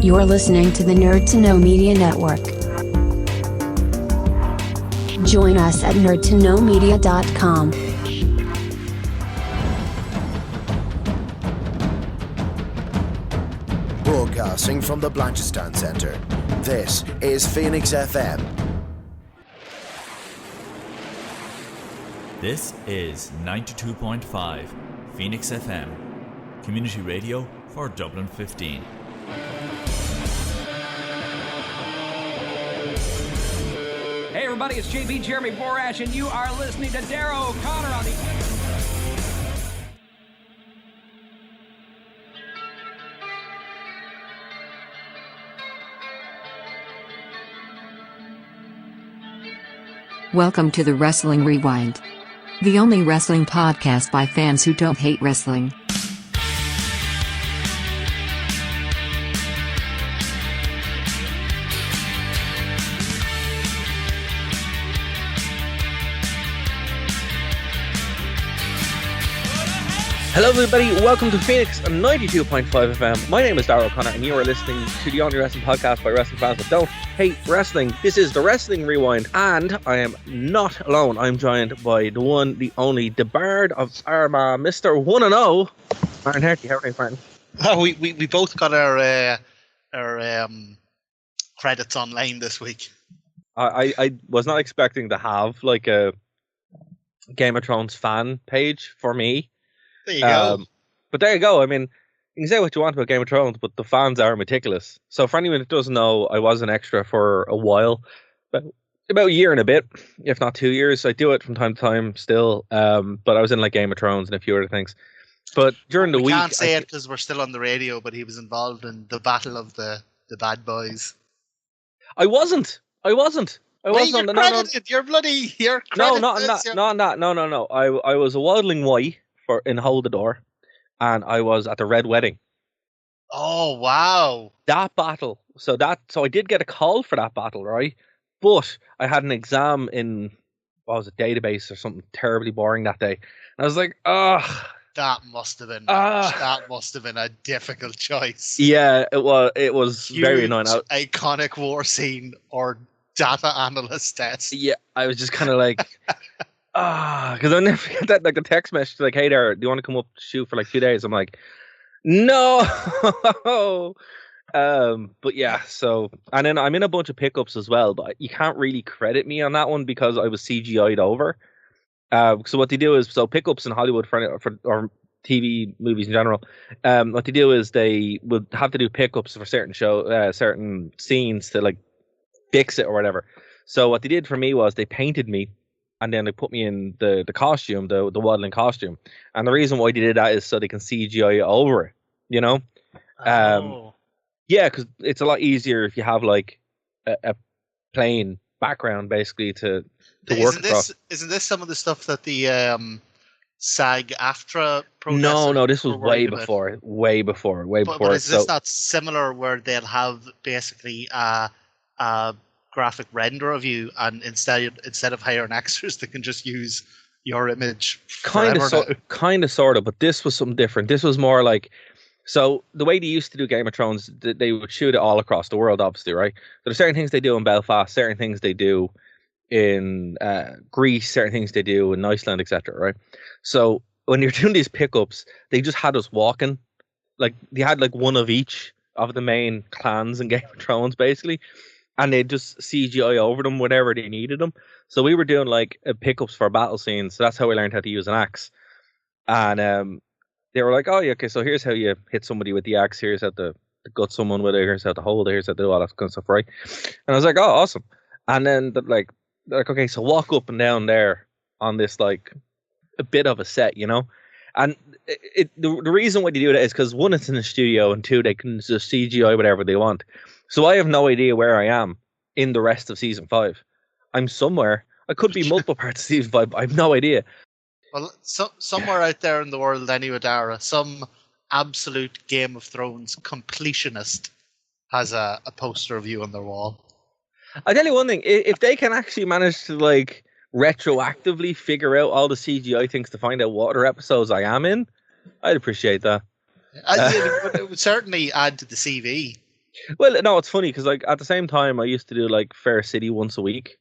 You're listening to the Nerd to Know Media Network. Join us at nerdtoknowmedia.com. Broadcasting from the Blanchardstown Centre, this is Phoenix FM. This is 92.5 Phoenix FM, community radio for Dublin 15. Hey everybody, it's JB Jeremy Borash, and you are listening to Darrow O'Connor on the... Welcome to the Wrestling Rewind, the only wrestling podcast by fans who don't hate wrestling. Hello everybody, welcome to Phoenix 92.5 FM. My name is Darrow O'Connor and you are listening to the only wrestling podcast by wrestling fans that don't hate wrestling. This is the Wrestling Rewind and I am not alone. I'm joined by the one, the only, the Bard of Armagh, Mr. 1-0, Martin Herty. How are you, Martin? Oh, we both got our credits online this week. I was not expecting to have like a Game of Thrones fan page for me. There you go. But there you go. I mean, you can say what you want about Game of Thrones, but the fans are meticulous. So for anyone that doesn't know, I was an extra for a while, about a year and a bit, if not 2 years. I do it from time to time still, but I was in like Game of Thrones and a few other things. But during the week... We can't say it because we're still on the radio, but he was involved in the battle of the bad boys. I wasn't. Well, You're credited. You're bloody... You're credited. No. I was a waddling white in Hold the Door, and I was at the Red Wedding. Oh wow! That battle. So I did get a call for that battle, right? But I had an exam in database or something terribly boring that day, and I was like, ugh. That must have been a difficult choice. Yeah, it was Huge, very annoying. Iconic war scene or data analyst test. Yeah, I was just kind of like. Because I never get that, like the text message like, hey there, do you want to come up to shoot for like 2 days? I'm like, no. But yeah, so, and then I'm in a bunch of pickups as well, but you can't really credit me on that one because I was CGI'd over. So what they do is, so pickups in Hollywood for or TV movies in general, what they do is they would have to do pickups for certain scenes to like fix it or whatever. So what they did for me was they painted me. And then they put me in the costume, the waddling costume. And the reason why they did that is so they can CGI over it, you know? Yeah, because it's a lot easier if you have like a plain background basically to work across. Isn't this some of the stuff that the SAG-AFTRA protesters? No, this was way before. But is this not similar where they'll have basically a graphic render of you, and instead of hiring extras, they can just use your image kind of sort of, but this was something different. This was more like, so the way they used to do Game of Thrones, they would shoot it all across the world, obviously, right? There are certain things they do in Belfast, certain things they do in Greece, certain things they do in Iceland, etc., right? So when you're doing these pickups, they just had us walking, like they had like one of each of the main clans in Game of Thrones, basically. And they just CGI over them whenever they needed them. So we were doing like pickups for battle scenes. So that's how we learned how to use an axe. And they were like, oh, yeah, okay, so here's how you hit somebody with the axe. Here's how to gut someone with it. Here's how to hold it. Here's how to do all that kind of stuff, right? And I was like, oh, awesome. And then they're like, okay, so walk up and down there on this like a bit of a set, you know? And the reason why they do that is because one, it's in the studio, and two, they can just CGI whatever they want. So I have no idea where I am in the rest of season 5. I'm somewhere. I could be multiple parts of season 5, but I have no idea. Well, somewhere out there in the world, anyway, Dara, some absolute Game of Thrones completionist has a poster of you on their wall. I'll tell you one thing. If they can actually manage to like retroactively figure out all the CGI things to find out what other episodes I am in, I'd appreciate that. It would certainly add to the CV. Well, no, it's funny because like at the same time I used to do like Fair City once a week.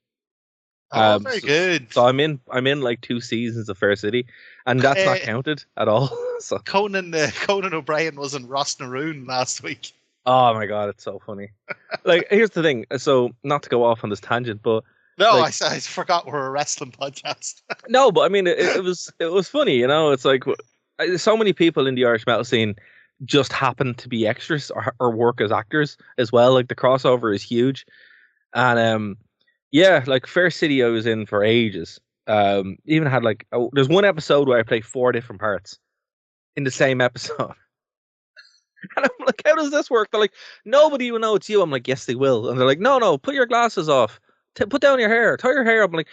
Oh, very good. So I'm in like 2 seasons of Fair City, and that's not counted at all. So Conan O'Brien was in Ross Naroon last week. oh my god, it's so funny. Like here's the thing. So not to go off on this tangent, but no, like, I forgot we're a wrestling podcast. no, but I mean it was funny. You know, it's like so many people in the Irish metal scene just happen to be extras or work as actors as well. Like the crossover is huge, and yeah, like Fair City I was in for ages. Even had like there's one episode where I play 4 different parts in the same episode. And I'm like, how does this work? They're like, nobody will know it's you. I'm like, yes, they will. And they're like, no, put your glasses off. Put down your hair. Tie your hair up. I'm like,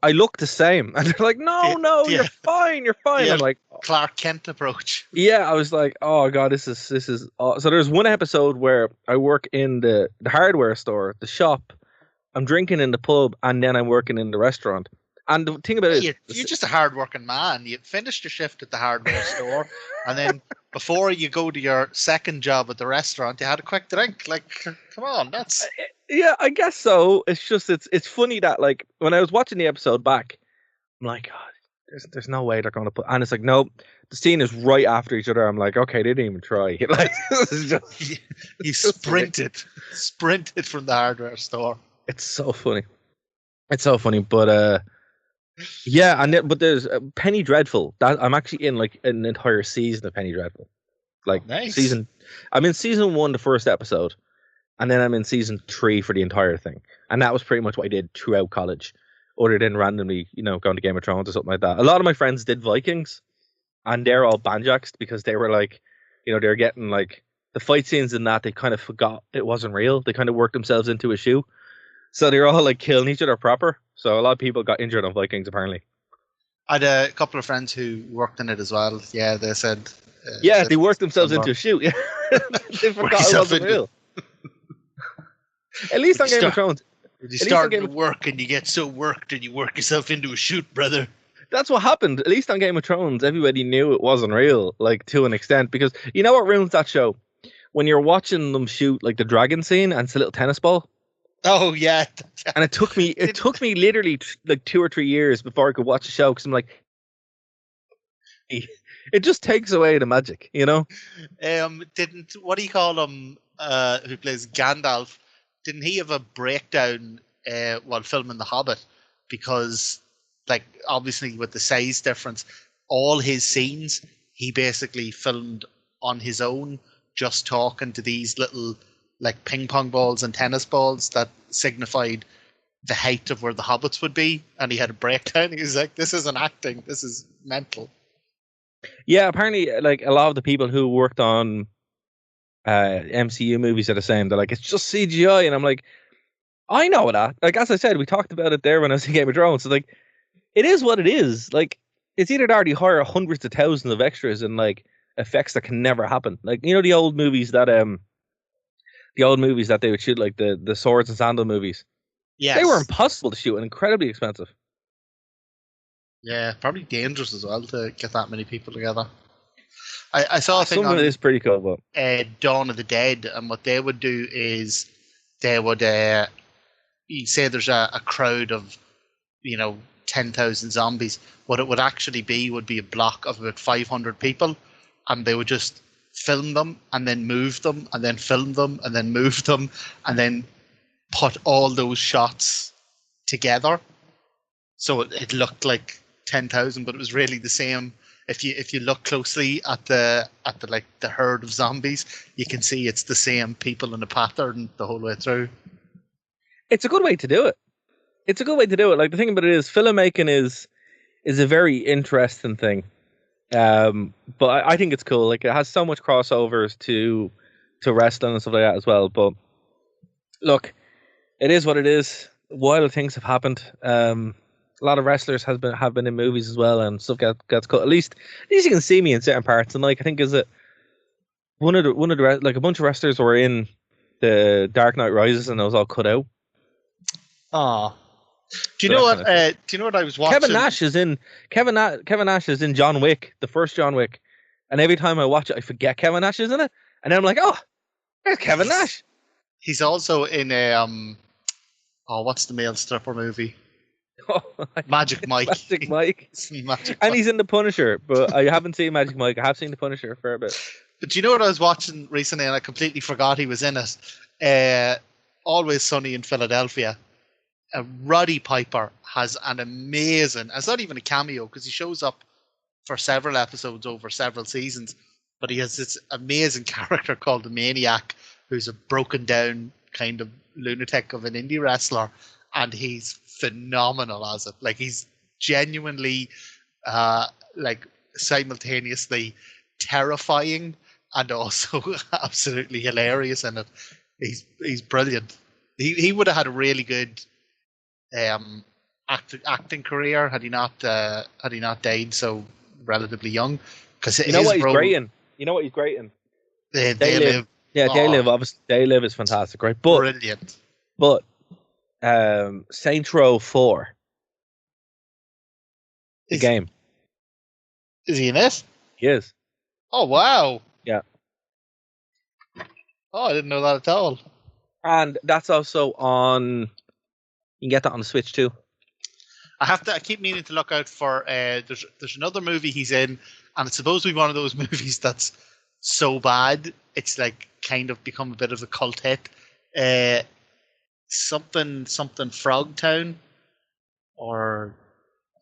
I look the same. And they're like, no, you're fine. You're fine. I'm like, Clark Kent approach. yeah, I was like, oh god, this is so there's one episode where I work in the hardware store, the shop. I'm drinking in the pub, and then I'm working in the restaurant. And the thing about it, you're just a hard-working man. You finished your shift at the hardware store, and then before you go to your second job at the restaurant, you had a quick drink. Like, come on, that's yeah, I guess so. It's just it's funny that like when I was watching the episode back, I'm like, God, there's no way they're going to put. And it's like, no, the scene is right after each other. I'm like, okay, they didn't even try. Like, this is just he sprinted from the hardware store. It's so funny. It's so funny, but yeah, but there's Penny Dreadful. That I'm actually in like an entire season of Penny Dreadful. Like nice. I'm in season 1, the first episode, and then I'm in season 3 for the entire thing. And that was pretty much what I did throughout college, other than randomly, going to Game of Thrones or something like that. A lot of my friends did Vikings, and they're all banjaxed because they were like, they're getting like the fight scenes in that they kind of forgot it wasn't real. They kind of worked themselves into a shoe. So they're all like killing each other proper. So a lot of people got injured on Vikings apparently. I had a couple of friends who worked in it as well. Yeah, they said. They worked themselves into a shoot. Yeah, they forgot it wasn't real. At least on Game of Thrones. You start to work and you get so worked and you work yourself into a shoot, brother. That's what happened. At least on Game of Thrones, everybody knew it wasn't real, like to an extent, because you know what ruins that show? When you're watching them shoot like the dragon scene and it's a little tennis ball. Oh yeah, and it took me literally like 2 or 3 years before I could watch the show because I'm like, it just takes away the magic, what do you call him? Who plays Gandalf? Didn't he have a breakdown while filming The Hobbit? Because like obviously with the size difference, all his scenes he basically filmed on his own, just talking to these little like ping pong balls and tennis balls that signified the height of where the hobbits would be, and he had a breakdown. He was like, this isn't acting, this is mental. Yeah, apparently like a lot of the people who worked on MCU movies are the same. They're like, it's just CGI, and I'm like, I know that. Like as I said, we talked about it there when I was in Game of Thrones. So like, it is what it is. Like it's either that or you hire hundreds of thousands of extras and like effects that can never happen. Like the old movies that they would shoot, like the Swords and Sandal movies. Yes. They were impossible to shoot and incredibly expensive. Yeah, probably dangerous as well to get that many people together. I saw a thing some of it is pretty cool, but Dawn of the Dead, and what they would do is they would you say there's a crowd of 10,000 zombies. What it would actually be would be a block of about 500 people, and they would just film them and then move them and then film them and then move them and then put all those shots together. So it looked like 10,000, but it was really the same. If you look closely at the herd of zombies, you can see it's the same people in a pattern the whole way through. It's a good way to do it. Like the thing about it is, filmmaking is a very interesting thing. But I think it's cool. Like it has so much crossovers to wrestling and stuff like that as well. But look, it is what it is. Wild things have happened. A lot of wrestlers have been in movies as well, and stuff gets cut. At least you can see me in certain parts. And like I think one of the like a bunch of wrestlers were in the Dark Knight Rises, and it was all cut out. Ah. Do you know what I was watching? Kevin Nash is in John Wick, the first John Wick, and every time I watch it, I forget Kevin Nash is in it, and then I'm like, oh, there's Kevin Nash. He's also in a what's the male stripper movie? Magic Mike. Magic Mike. Magic And Mike. he's in The Punisher, but I haven't seen Magic Mike. I have seen The Punisher a fair bit. But do you know what I was watching recently and I completely forgot he was in it? Always Sunny in Philadelphia. Roddy Piper has an amazing, it's not even a cameo because he shows up for several episodes over several seasons, but he has this amazing character called the Maniac, who's a broken down kind of lunatic of an indie wrestler, and he's phenomenal as it. Like, he's genuinely like simultaneously terrifying and also absolutely hilarious in it. He's brilliant. He would have had a really good acting career had he not died so relatively young. Because you know what he's great in. You know what he's great in. They Live. Yeah, They Live. Obviously, They Live is fantastic, right? But brilliant. But Saints Row 4, the game. Is he in it? He is. Oh wow! Yeah. Oh, I didn't know that at all. And that's also on. You can get that on the Switch too. I keep meaning to look out for. There's another movie he's in, and it's supposed to be one of those movies that's so bad it's like kind of become a bit of a cult hit. Something Frogtown or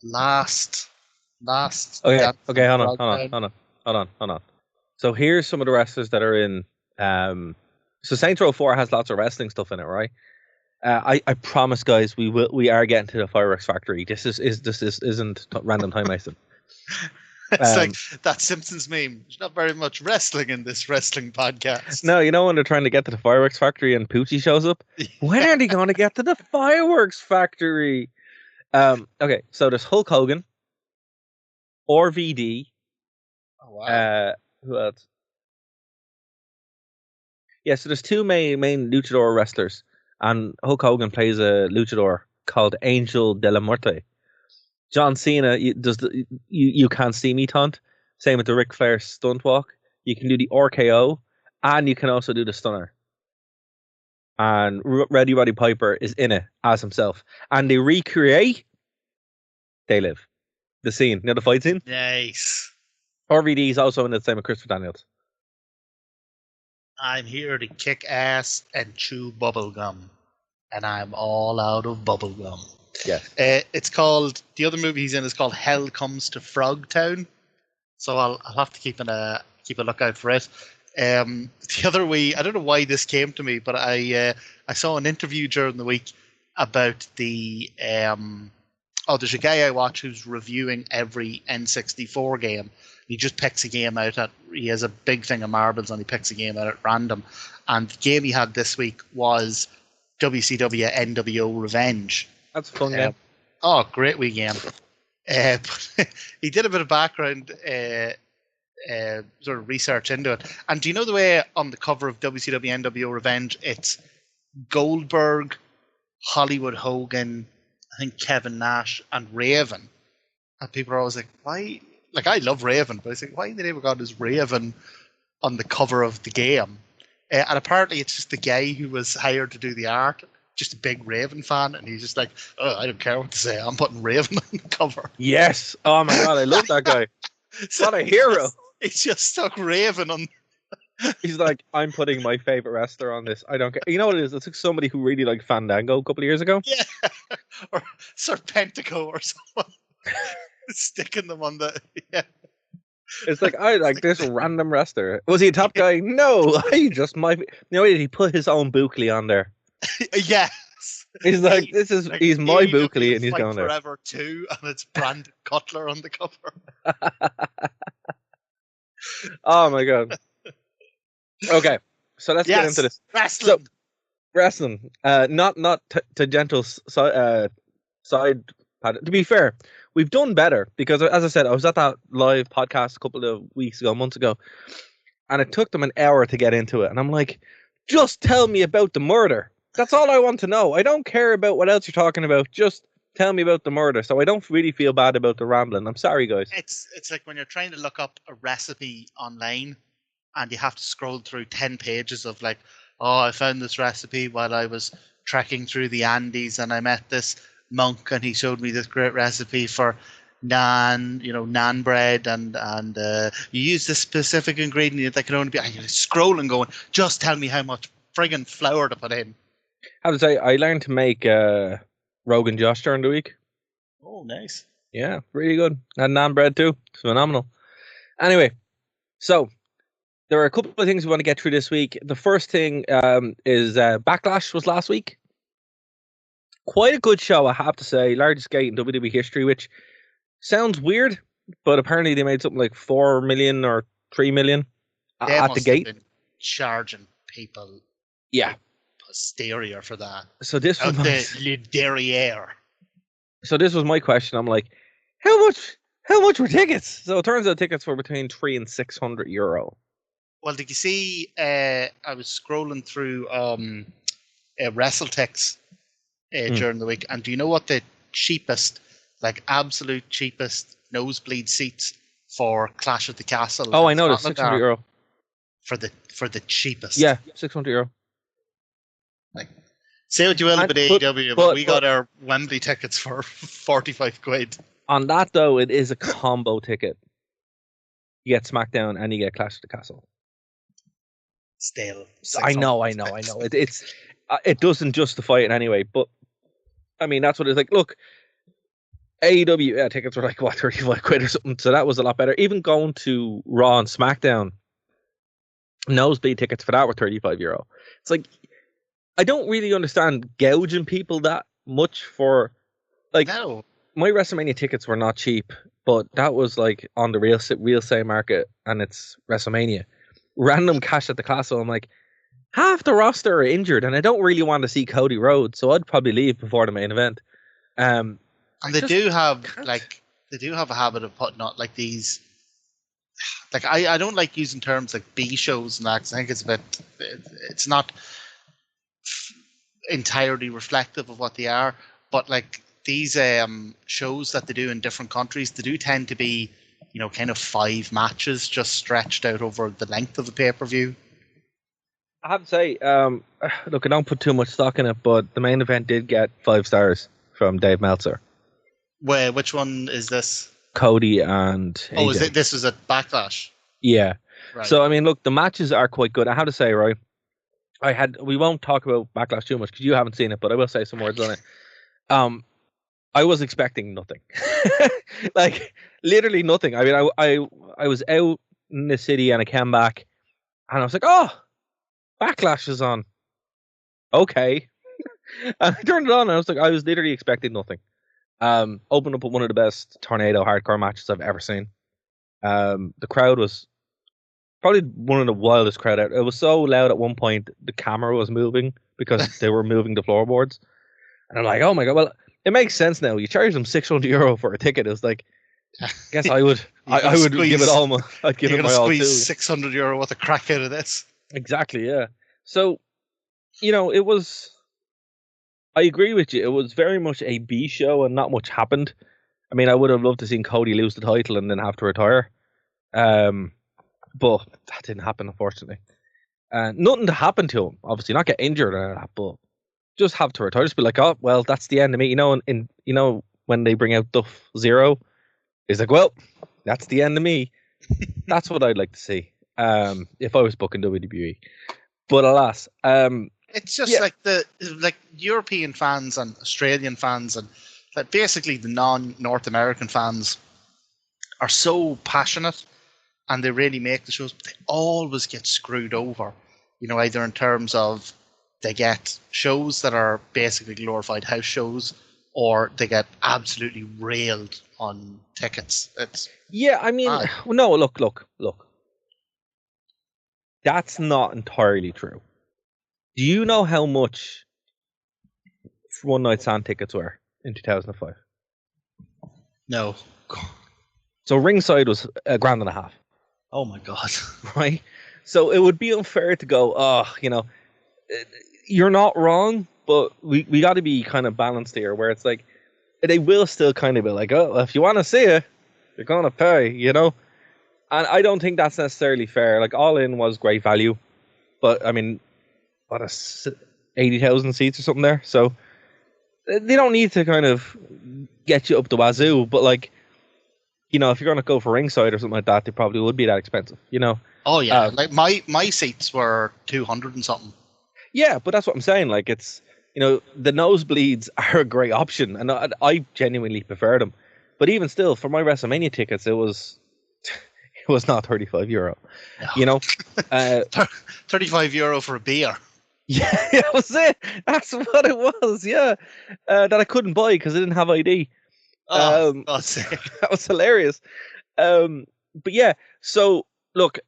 last. Okay, hold on. So here's some of the wrestlers that are in. So Saints Row 4 has lots of wrestling stuff in it, right? I promise, guys, we are getting to the fireworks factory. This isn't random time wasting. It's like that Simpsons meme. There's not very much wrestling in this wrestling podcast. No, you know when they're trying to get to the fireworks factory and Poochie shows up? When are they going to get to the fireworks factory? Okay, so there's Hulk Hogan, RVD. Oh, wow. Who else? Yeah, so there's two main luchador wrestlers, and Hulk Hogan plays a luchador called Angel de la Muerte. John Cena does the you can't see me taunt. Same with the Ric Flair stunt walk. You can do the RKO, and you can also do the stunner. And Roddy Piper is in it as himself, and they recreate They Live, the scene, you know, the fight scene. Nice. RVD is also in it, same with Christopher Daniels. I'm here to kick ass and chew bubblegum, and I'm all out of bubblegum. Yes. It's called, the other movie he's in is called Hell Comes to Frogtown. So I'll have to keep a lookout for it. The other week, I don't know why this came to me, but I saw an interview during the week about the there's a guy I watch who's reviewing every N64 game. He just picks a game out he has a big thing of marbles and he picks a game out at random. And the game he had this week was WCW NWO Revenge. That's a fun game. Oh, great wee game. He did a bit of background sort of research into it. And do you know the way on the cover of WCW NWO Revenge, it's Goldberg, Hollywood Hogan, I think Kevin Nash, and Raven. And people are always like, why? Like, I love Raven, but I was like, why in the name of God is Raven on the cover of the game? And apparently it's just the guy who was hired to do the art, just a big Raven fan, and he's just like, oh, I don't care what to say, I'm putting Raven on the cover. Yes. Oh my God, I love that guy. So what a hero. He's just stuck Raven on. He's like, I'm putting my favorite wrestler on this. I don't care. You know what it is? It's like somebody who really liked Fandango a couple of years ago. Yeah. Or Serpentico or someone. Sticking them on the. Yeah. It's like, I like this random wrestler. Was he a top guy? No. I just might. You know, he put his own Buckley on there. Yes. He's like, he's my Buckley, and he's going there. Forever 2, and it's Brandon Cutler on the cover. Oh my God. Okay, so let's get into this. Wrestling. So, wrestling. Not tangential side. To be fair, we've done better because, as I said, I was at that live podcast a couple of months ago, and it took them an hour to get into it. And I'm like, just tell me about the murder. That's all I want to know. I don't care about what else you're talking about. Just tell me about the murder. So I don't really feel bad about the rambling. I'm sorry, guys. It's like when you're trying to look up a recipe online and you have to scroll through 10 pages of like oh, I found this recipe while I was trekking through the Andes, and I met this monk, and he showed me this great recipe for naan bread, and you use this specific ingredient that can only be. I was scrolling, going, just tell me how much friggin' flour to put in. I have to say, I learned to make Rogan Josh during the week. Oh, nice. Yeah, really good. And naan bread too. It's phenomenal. Anyway, so there are a couple of things we want to get through this week. The first thing is Backlash was last week. Quite a good show, I have to say. Largest gate in WWE history, which sounds weird, but apparently they made something like 4 million or 3 million at the gate. Been charging people, hysteria for that. So this was the derriere. So this was my question. I'm like, how much were tickets? So it turns out tickets were between €300 and €600. Well, did you see? I was scrolling through WrestleTix during the week, and do you know what the cheapest, like absolute cheapest nosebleed seats for Clash of the Castle? Oh, I know, it's €600 for the cheapest. Yeah, €600. Like, say what you will about AEW, but we got our Wembley tickets for 45 quid. On that though, it is a combo ticket. You get SmackDown and you get Clash of the Castle. Still, I know. It doesn't justify it in any way, but I mean that's what it's like. Look, AEW tickets were like 35 quid or something, so that was a lot better. Even going to Raw and SmackDown, nosebleed tickets for that were €35. It's like, I don't really understand gouging people that much for, like, no. My WrestleMania tickets were not cheap, but that was like on the real sale market, and it's WrestleMania. Random Cash at the Castle, I'm like, half the roster are injured, and I don't really want to see Cody Rhodes, so I'd probably leave before the main event. And they do have a habit of putting out like these. Like I don't like using terms like B shows and that, 'cause I think it's not entirely reflective of what they are. But like these shows that they do in different countries, they do tend to be, kind of 5 matches just stretched out over the length of the pay-per-view. I have to say, look, I don't put too much stock in it, but the main event did get 5 stars from Dave Meltzer. Wait, which one is this? Cody and AJ. Oh, this was at Backlash? Yeah. Right. So, I mean, look, the matches are quite good. I have to say, right, we won't talk about Backlash too much because you haven't seen it, but I will say some words on it. I was expecting nothing. Like, literally nothing. I mean, I was out in the city and I came back and I was like, oh, Backlash is on. Okay. And I turned it on and I was literally expecting nothing. Opened up with one of the best tornado hardcore matches I've ever seen. The crowd was probably one of the wildest crowd out. It was so loud at one point the camera was moving because they were moving the floorboards. And I'm like, oh my god, well, it makes sense now. You charge them €600 for a ticket. It's like, I guess I would give it all I'd give it my all too. €600 worth of crack out of this. Exactly, yeah. So, it was, I agree with you. It was very much a B show and not much happened. I mean, I would have loved to seen Cody lose the title and then have to retire. But that didn't happen, unfortunately. Nothing to happen to him. Obviously, not get injured or that, but just have to retire. Just be like, oh, well, that's the end of me. When they bring out Duff Zero, it's like, well, that's the end of me. That's what I'd like to see. If I was booking WWE. But alas, it's just like European fans and Australian fans and like basically the non-North American fans are so passionate and they really make the shows, but they always get screwed over. Either in terms of they get shows that are basically glorified house shows, or they get absolutely railed on tickets. I mean, no, look. That's not entirely true. Do you know how much One Night Stand tickets were in 2005? No. So ringside was $1,500. Oh my god! Right. So it would be unfair to go, you're not wrong, but we got to be kind of balanced here, where it's like they will still kind of be like, oh, if you want to see it, you're gonna pay, And I don't think that's necessarily fair. Like, All In was great value, but I mean, what, 80,000 seats or something there. So they don't need to kind of get you up the wazoo, but like, you know, if you're going to go for ringside or something like that, they probably would be that expensive, you know? Oh yeah, like my seats were 200 and something. Yeah, but that's what I'm saying. Like, it's, you know, the nosebleeds are a great option, and I genuinely prefer them. But even still, for my WrestleMania tickets, it was not €35, No. you know? 35 euro for a beer. Yeah, that was it. That's what it was. Yeah, that I couldn't buy because I didn't have ID. Oh, God's sake. That was hilarious. But yeah, so look,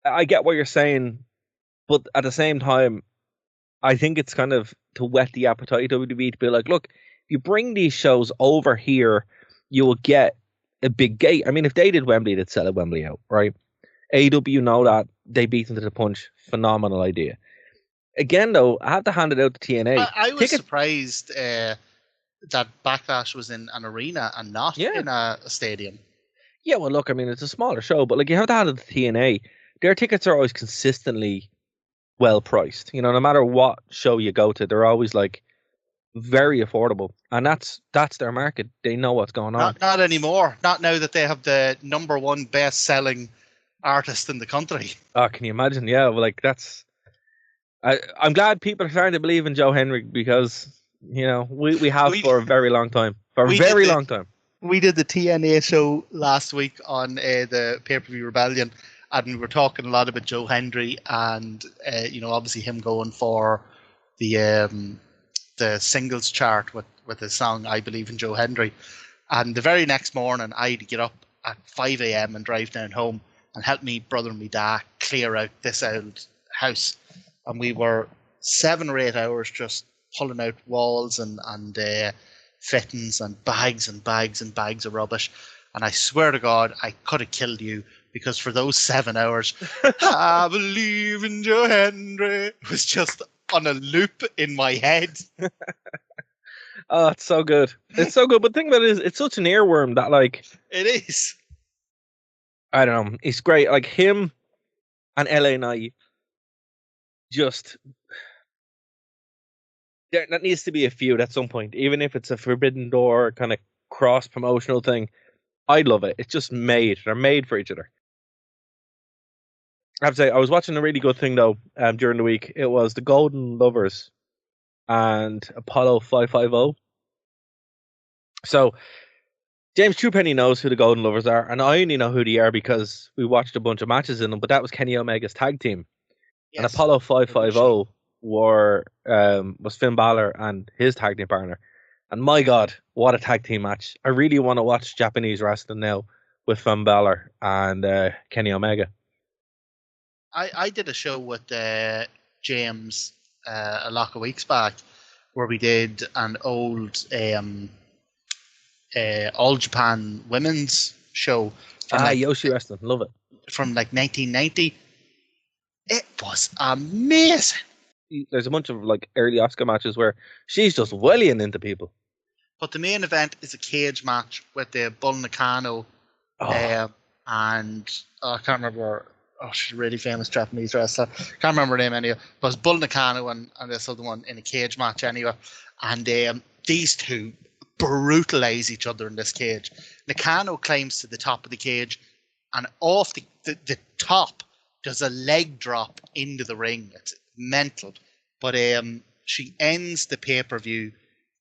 I get what you're saying, but at the same time, I think it's kind of to whet the appetite of WWE to be like, look, if you bring these shows over here, you will get a big gate. I mean, if they did Wembley, they'd sell a Wembley out, right? AEW know that. They beat them to the punch. Phenomenal idea. Again, though, I have to hand it out to TNA. I was surprised that Backlash was in an arena and not in a stadium. Yeah, well, look, I mean, it's a smaller show, but like, you have to hand it to TNA. Their tickets are always consistently well priced. You know, no matter what show you go to, they're always like very affordable, and that's their market. They know what's going on. Not anymore. Not now that they have the #1 best-selling artist in the country. Oh, can you imagine? Yeah, well, like that's. I'm glad people are starting to believe in Joe Henry because, you know, we have for a very long time. Long time. We did the TNA show last week on the pay-per-view Rebellion, and we were talking a lot about Joe Hendry and, you know, obviously him going for the singles chart with his song I Believe in Joe Hendry. And the very next morning, I had to get up at 5 a.m. and drive down home and help me brother and me dad clear out this old house. And we were 7 or 8 hours just pulling out walls and fittings and bags and bags and bags of rubbish. And I swear to God, I could have killed you because for those 7 hours, I believe in Joe Hendry was just on a loop in my head. Oh, it's so good. It's so good. But the thing about it is, it's such an earworm that, like... It is. I don't know. It's great. Like, him and LA Knight just... That needs to be a feud at some point. Even if it's a Forbidden Door kind of cross-promotional thing. I'd love it. It's just made. They're made for each other. I have to say, I was watching a really good thing, though, during the week. It was the Golden Lovers and Apollo 550. So, James Truepenny knows who the Golden Lovers are, and I only know who they are because we watched a bunch of matches in them, but that was Kenny Omega's tag team. Yes. And Apollo 550 was Finn Balor and his tag team partner. And my God, what a tag team match. I really want to watch Japanese wrestling now with Finn Balor and Kenny Omega. I did a show with James a lot of weeks back where we did an old All Japan women's show. Yoshi Wrestling. Love it. From like 1990. It was amazing. There's a bunch of like early Asuka matches where she's just wellying into people. But the main event is a cage match with the Bull Nakano and I can't remember. She's a really famous Japanese wrestler. Can't remember her name anyway. But it's Bull Nakano and this other one in a cage match anyway. And these two brutalize each other in this cage. Nakano climbs to the top of the cage, and off the top does a leg drop into the ring. It's mental. But she ends the pay-per-view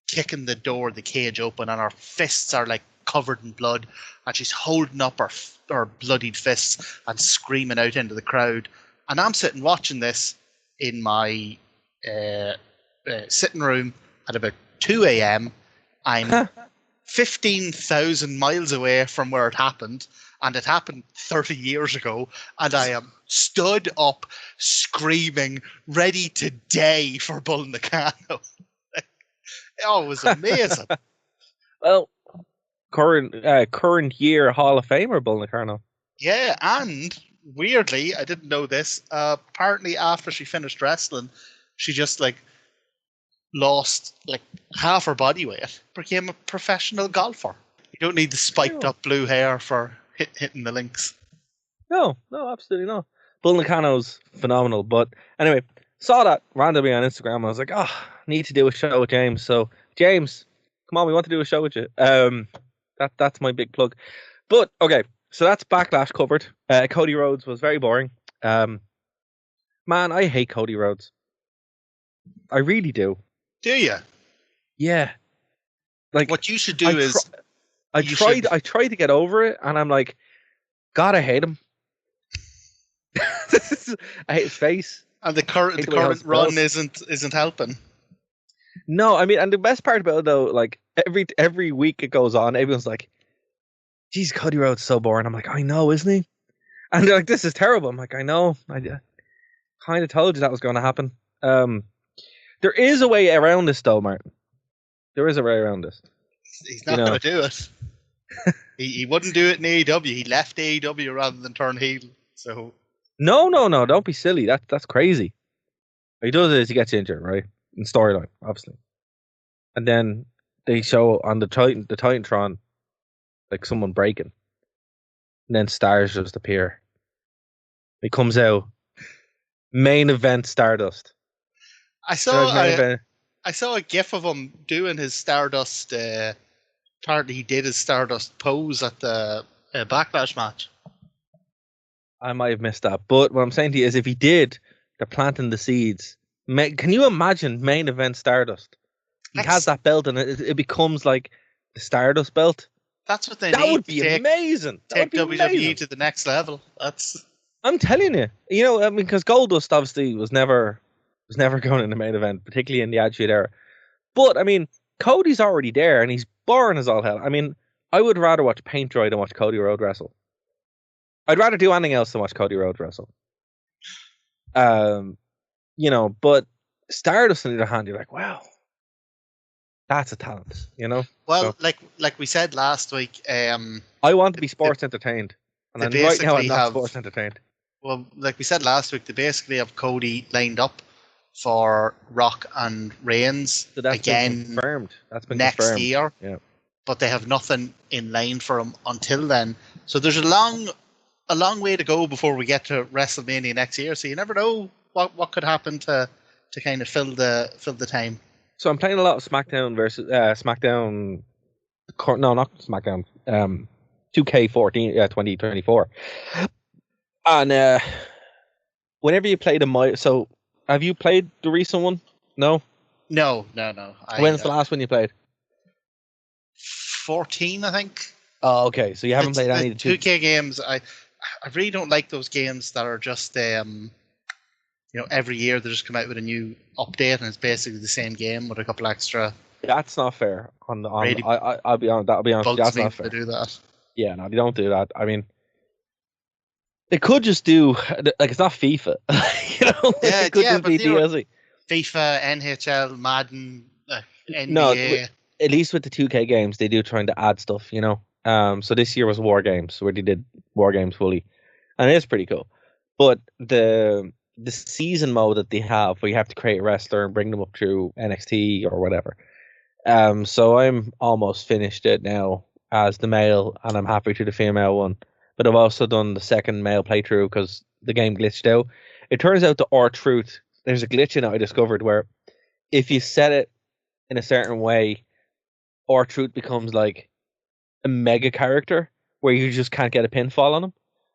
kicking the door of the cage open, and her fists are like covered in blood, and she's holding up her bloodied fists and screaming out into the crowd. And I'm sitting watching this in my sitting room at about 2 a.m. I'm 15,000 miles away from where it happened, and it happened 30 years ago, and I am stood up screaming, ready to die for Bull Nakano. Oh, it was amazing. Well, current year Hall of Famer Bull Nakano. Yeah, and weirdly, I didn't know this. Apparently, after she finished wrestling, she just like lost like half her body weight, became a professional golfer. You don't need the spiked up blue hair for hitting the links. No, absolutely not. Bull Nakano's phenomenal. But anyway, saw that randomly on Instagram. I was like, oh, need to do a show with James. So James, come on, we want to do a show with you. That's my big plug. But okay, so that's Backlash covered. Cody Rhodes was very boring. Man, I hate Cody Rhodes. I really do. Do you? Yeah. Like what you should do is I tried to get over it, and I'm like, God, I hate him. I hate his face. And the current run isn't helping. No, I mean, and the best part about it though, like every week it goes on, everyone's like, "Geez, Cody Rhodes so boring." I'm like, I know, isn't he? And they're like, "This is terrible." I'm like, I know. I kind of told you that was going to happen. There is a way around this, though, Martin. There is a way around this. He's not going to do it. he wouldn't do it in AEW. He left AEW rather than turn heel. So no, don't be silly. That's crazy. What he does is he gets injured, right? In storyline, obviously, and then they show on the Titantron like someone breaking, and then stars just appear. He comes out, main event Stardust. I saw a gif of him doing his Stardust. Apparently, he did his Stardust pose at the Backlash match. I might have missed that, but what I'm saying to you is, if he did, they're planting the seeds. Can you imagine main event Stardust? He has that belt, and it becomes like the Stardust belt. That's what they need. That would be amazing. Take WWE to the next level. I'm telling you. You know, I mean, because Goldust obviously was never going in the main event, particularly in the Attitude Era. But I mean, Cody's already there, and he's boring as all hell. I mean, I would rather watch Paint Dry than watch Cody Rhodes wrestle. I'd rather do anything else than watch Cody Rhodes wrestle. You know, but Stardust on the other hand, you're like, wow, that's a talent, you know? Well, so, like we said last week, I want to be sports entertained. And then right now I'm not sports entertained. Well, like we said last week, they basically have Cody lined up for Rock and Reigns again confirmed. That's been next confirmed. Year. Yeah. But they have nothing in line for him until then. So there's a long way to go before we get to WrestleMania next year. So you never know what could happen to kind of fill the time. So I'm playing a lot of SmackDown versus SmackDown. No, not SmackDown. 2K14, 2024. And whenever you play so have you played the recent one? No. When's the last one you played? 14, I think. Oh, okay. So you haven't played any of the 2K games. I really don't like those games that are just every year they just come out with a new update and it's basically the same game with a couple extra. That's not fair. I'll be honest. That's not fair. To do that. Yeah, no, they don't do that. I mean, they could just do like, it's not FIFA. You know, it could just be DLC. FIFA, NHL, Madden, NBA. No, at least with the 2K games, they do trying to add stuff. You know, so this year was War Games, where they did War Games fully, and it is pretty cool. But the season mode that they have, where you have to create a wrestler and bring them up through NXT or whatever. So I'm almost finished it now as the male, and I'm happy to the female one. But I've also done the second male playthrough because the game glitched out. It turns out the R-Truth, there's a glitch in it I discovered where if you set it in a certain way, R-Truth becomes like a mega character where you just can't get a pinfall on him.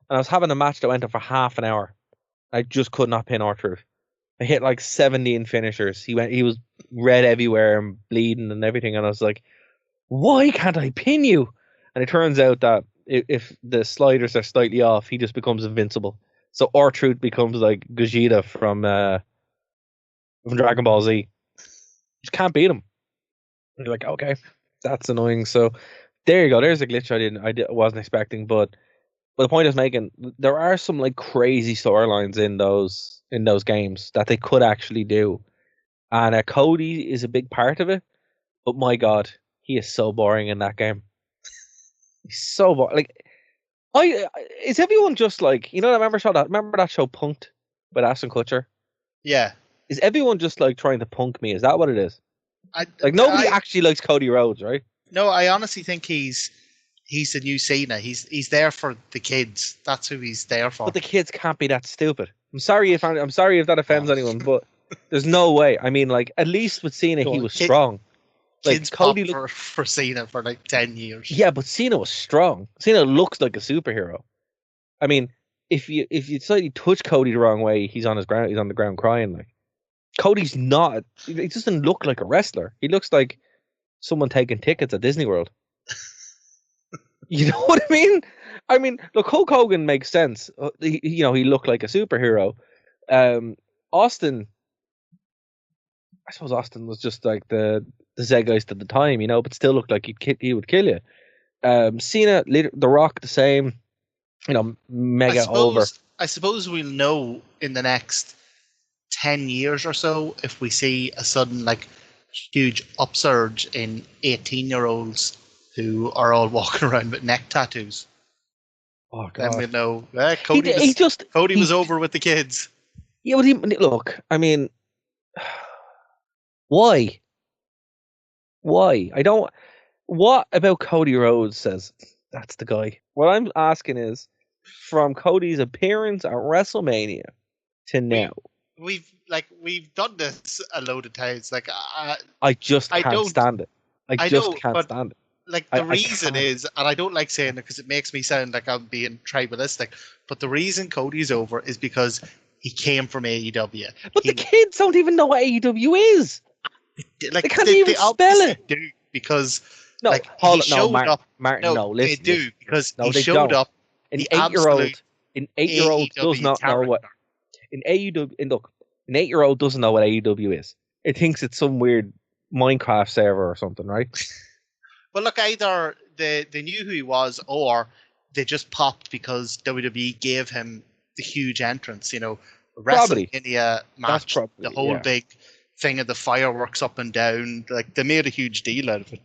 And I was having a match that went on for half an hour. I just could not pin R-Truth. I hit like 17 finishers. He was red everywhere and bleeding and everything. And I was like, why can't I pin you? And it turns out that if the sliders are slightly off, he just becomes invincible. So R-Truth becomes like Gogeta from Dragon Ball Z. Just can't beat him. And you're like, okay, that's annoying. So there you go. There's a glitch I wasn't expecting, but the point I was making, there are some like crazy storylines in those games that they could actually do, and Cody is a big part of it. But my God, he is so boring in that game. He's so boring. Like, is everyone just like, you know? Remember that show Punked with Ashton Kutcher? Yeah. Is everyone just like trying to punk me? Is that what it is? Nobody actually likes Cody Rhodes, right? No, I honestly think he's the new Cena. He's there for the kids. That's who he's there for. But the kids can't be that stupid. I'm sorry if that offends anyone, but there's no way. I mean, like, at least with Cena, he was strong. Like, Kids Cody popped for Cena for like 10 years. Yeah, but Cena was strong. Cena looks like a superhero. I mean, if you slightly touch Cody the wrong way, he's on the ground crying. Like, Cody's not. He doesn't look like a wrestler. He looks like someone taking tickets at Disney World. You know what I mean? I mean, look, Hulk Hogan makes sense. He looked like a superhero. Austin, I suppose Austin was just like the Zeitgeist at the time, but still looked like he would kill you. Cena, The Rock, the same. Mega over. I suppose we'll know in the next 10 years or so if we see a sudden like huge upsurge in 18-year-olds who are all walking around with neck tattoos. Oh God! Then we'll know. Cody was over with the kids. Yeah, but look. I mean, why? I don't. What about Cody Rhodes says that's the guy? What I'm asking is, from Cody's appearance at WrestleMania to now, we've done this a load of times. Like I just can't stand it. I just can't stand it. Like the reason is, and I don't like saying it because it makes me sound like I'm being tribalistic, but the reason Cody's over is because he came from AEW. But the kids don't even know what AEW is. Like, they can't even spell it. Do because no, like, he showed up. Martin, no, listen. They do because no, he they showed don't. up. An 8-year-old does not know what an AEW. Look, an 8-year-old doesn't know what AEW is. It thinks it's some weird Minecraft server or something, right? Well, look, either they knew who he was, or they just popped because WWE gave him the huge entrance. WrestleMania match, the whole big thing of the fireworks up and down. Like, they made a huge deal out of it.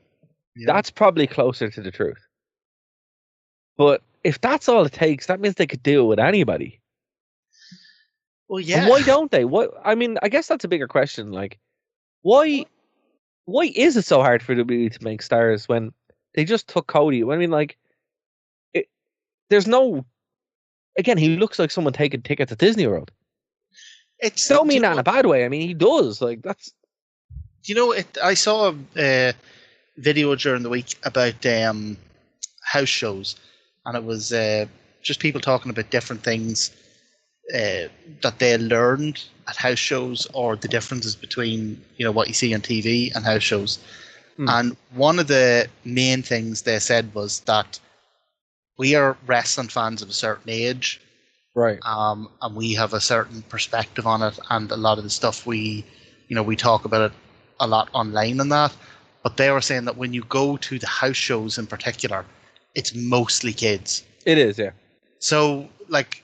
That's probably closer to the truth. But if that's all it takes, that means they could do it with anybody. Well, yeah. And why don't they? I mean, I guess that's a bigger question. Like, why is it so hard for WWE to make stars when they just took Cody? I mean, like, there's no. Again, he looks like someone taking tickets at Disney World. Don't mean that in a bad way. I mean, he does. Like, that's. I saw a video during the week about house shows, and it was just people talking about different things that they learned at house shows, or the differences between what you see on TV and house shows. And one of the main things they said was that we are wrestling fans of a certain age, right? And we have a certain perspective on it, and a lot of the stuff we talk about it a lot online and that. But they were saying that when you go to the house shows in particular, it's mostly kids. It is, yeah. So, like,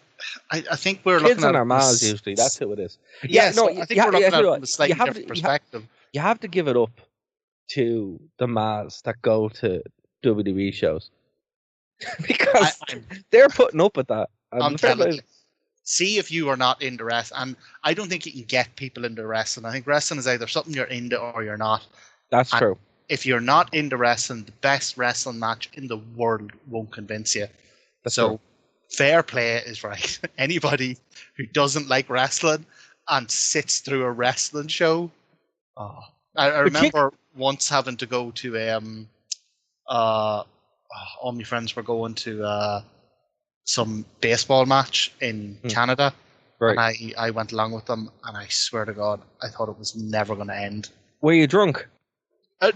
I think we're kids looking at our mouths usually. That's who it is. Yeah, no, I think we're looking at it from a slightly different perspective. You have to give it up to the Maz that go to WWE shows because they're putting up with that. I'm telling you. See if you are not into wrestling, and I don't think you can get people into wrestling. I think wrestling is either something you're into or you're not. That's true. If you're not into wrestling, the best wrestling match in the world won't convince you. That's true. Fair play is right. Anybody who doesn't like wrestling and sits through a wrestling show. I remember once having to go to all my friends were going to some baseball match in Canada. Right. And I went along with them, and I swear to God, I thought it was never going to end. Were you drunk?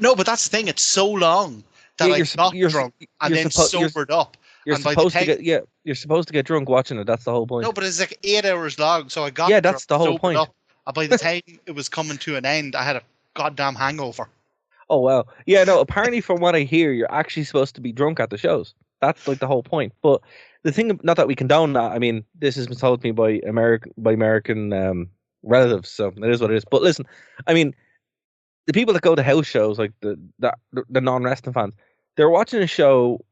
No, but that's the thing. It's so long that I got drunk and then sobered up. You're supposed to get drunk watching it. That's the whole point. No, but it's like 8 hours long, so I got that's the whole point. Up, and by the time it was coming to an end, I had a goddamn hangover. Oh wow, yeah. No, apparently from what I hear, you're actually supposed to be drunk at the shows. That's like the whole point. But the thing, not that we condone that. I mean, this has been told to me by American relatives, so it is what it is. But listen, I mean, the people that go to house shows, like the non-wrestling fans, they're watching a show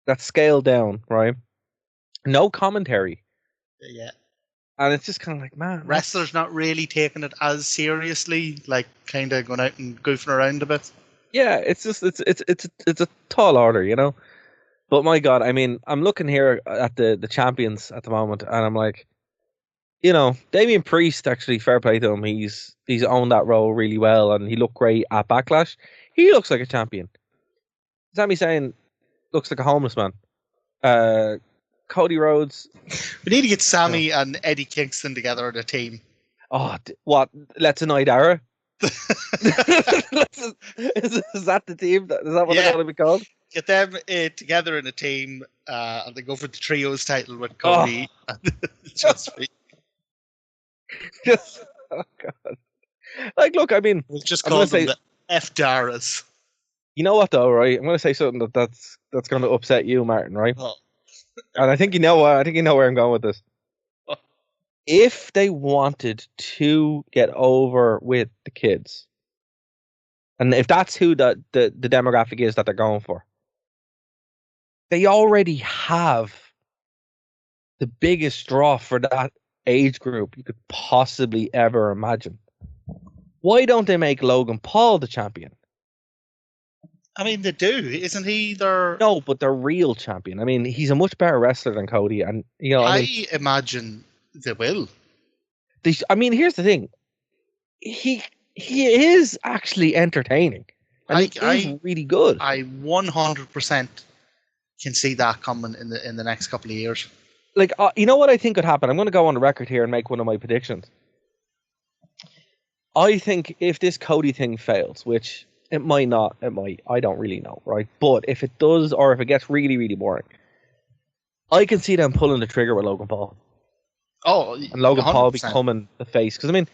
that's scaled down, right? No commentary. Yeah. And it's just kind of like, man, wrestlers not really taking it as seriously, like kind of going out and goofing around a bit. Yeah, it's just it's a tall order, But my God, I mean, I'm looking here at the champions at the moment, and I'm like, Damian Priest, actually, fair play to him. He's owned that role really well, and he looked great at Backlash. He looks like a champion. Sami Zayn looks like a homeless man. Cody Rhodes. We need to get Sammy and Eddie Kingston together in a team. Oh, what? Let's annoy Dara. Is that the team? Is that what they're going to be called? Get them together in a team, and they go for the trios title with Cody and just oh God! Like, look, I mean, we'll just call them the F Daras. You know what, though, right? I'm going to say something that's going to upset you, Martin, right? Oh. And I think you know where I'm going with this. If they wanted to get over with the kids, and if that's who the demographic is that they're going for, they already have the biggest draw for that age group you could possibly ever imagine. Why don't they make Logan Paul the champion? I mean, they do. Isn't he their... No, but the real champion. I mean, he's a much better wrestler than Cody. And, I imagine they will. I mean, here's the thing. He is actually entertaining. And he is really good. I 100% can see that coming in the next couple of years. Like, you know what I think could happen? I'm going to go on the record here and make one of my predictions. I think if this Cody thing fails, which... it might not. It might. I don't really know, right? But if it does, or if it gets really, really boring, I can see them pulling the trigger with Logan Paul. Oh, and Logan 100%. Paul becoming the face. Because I mean,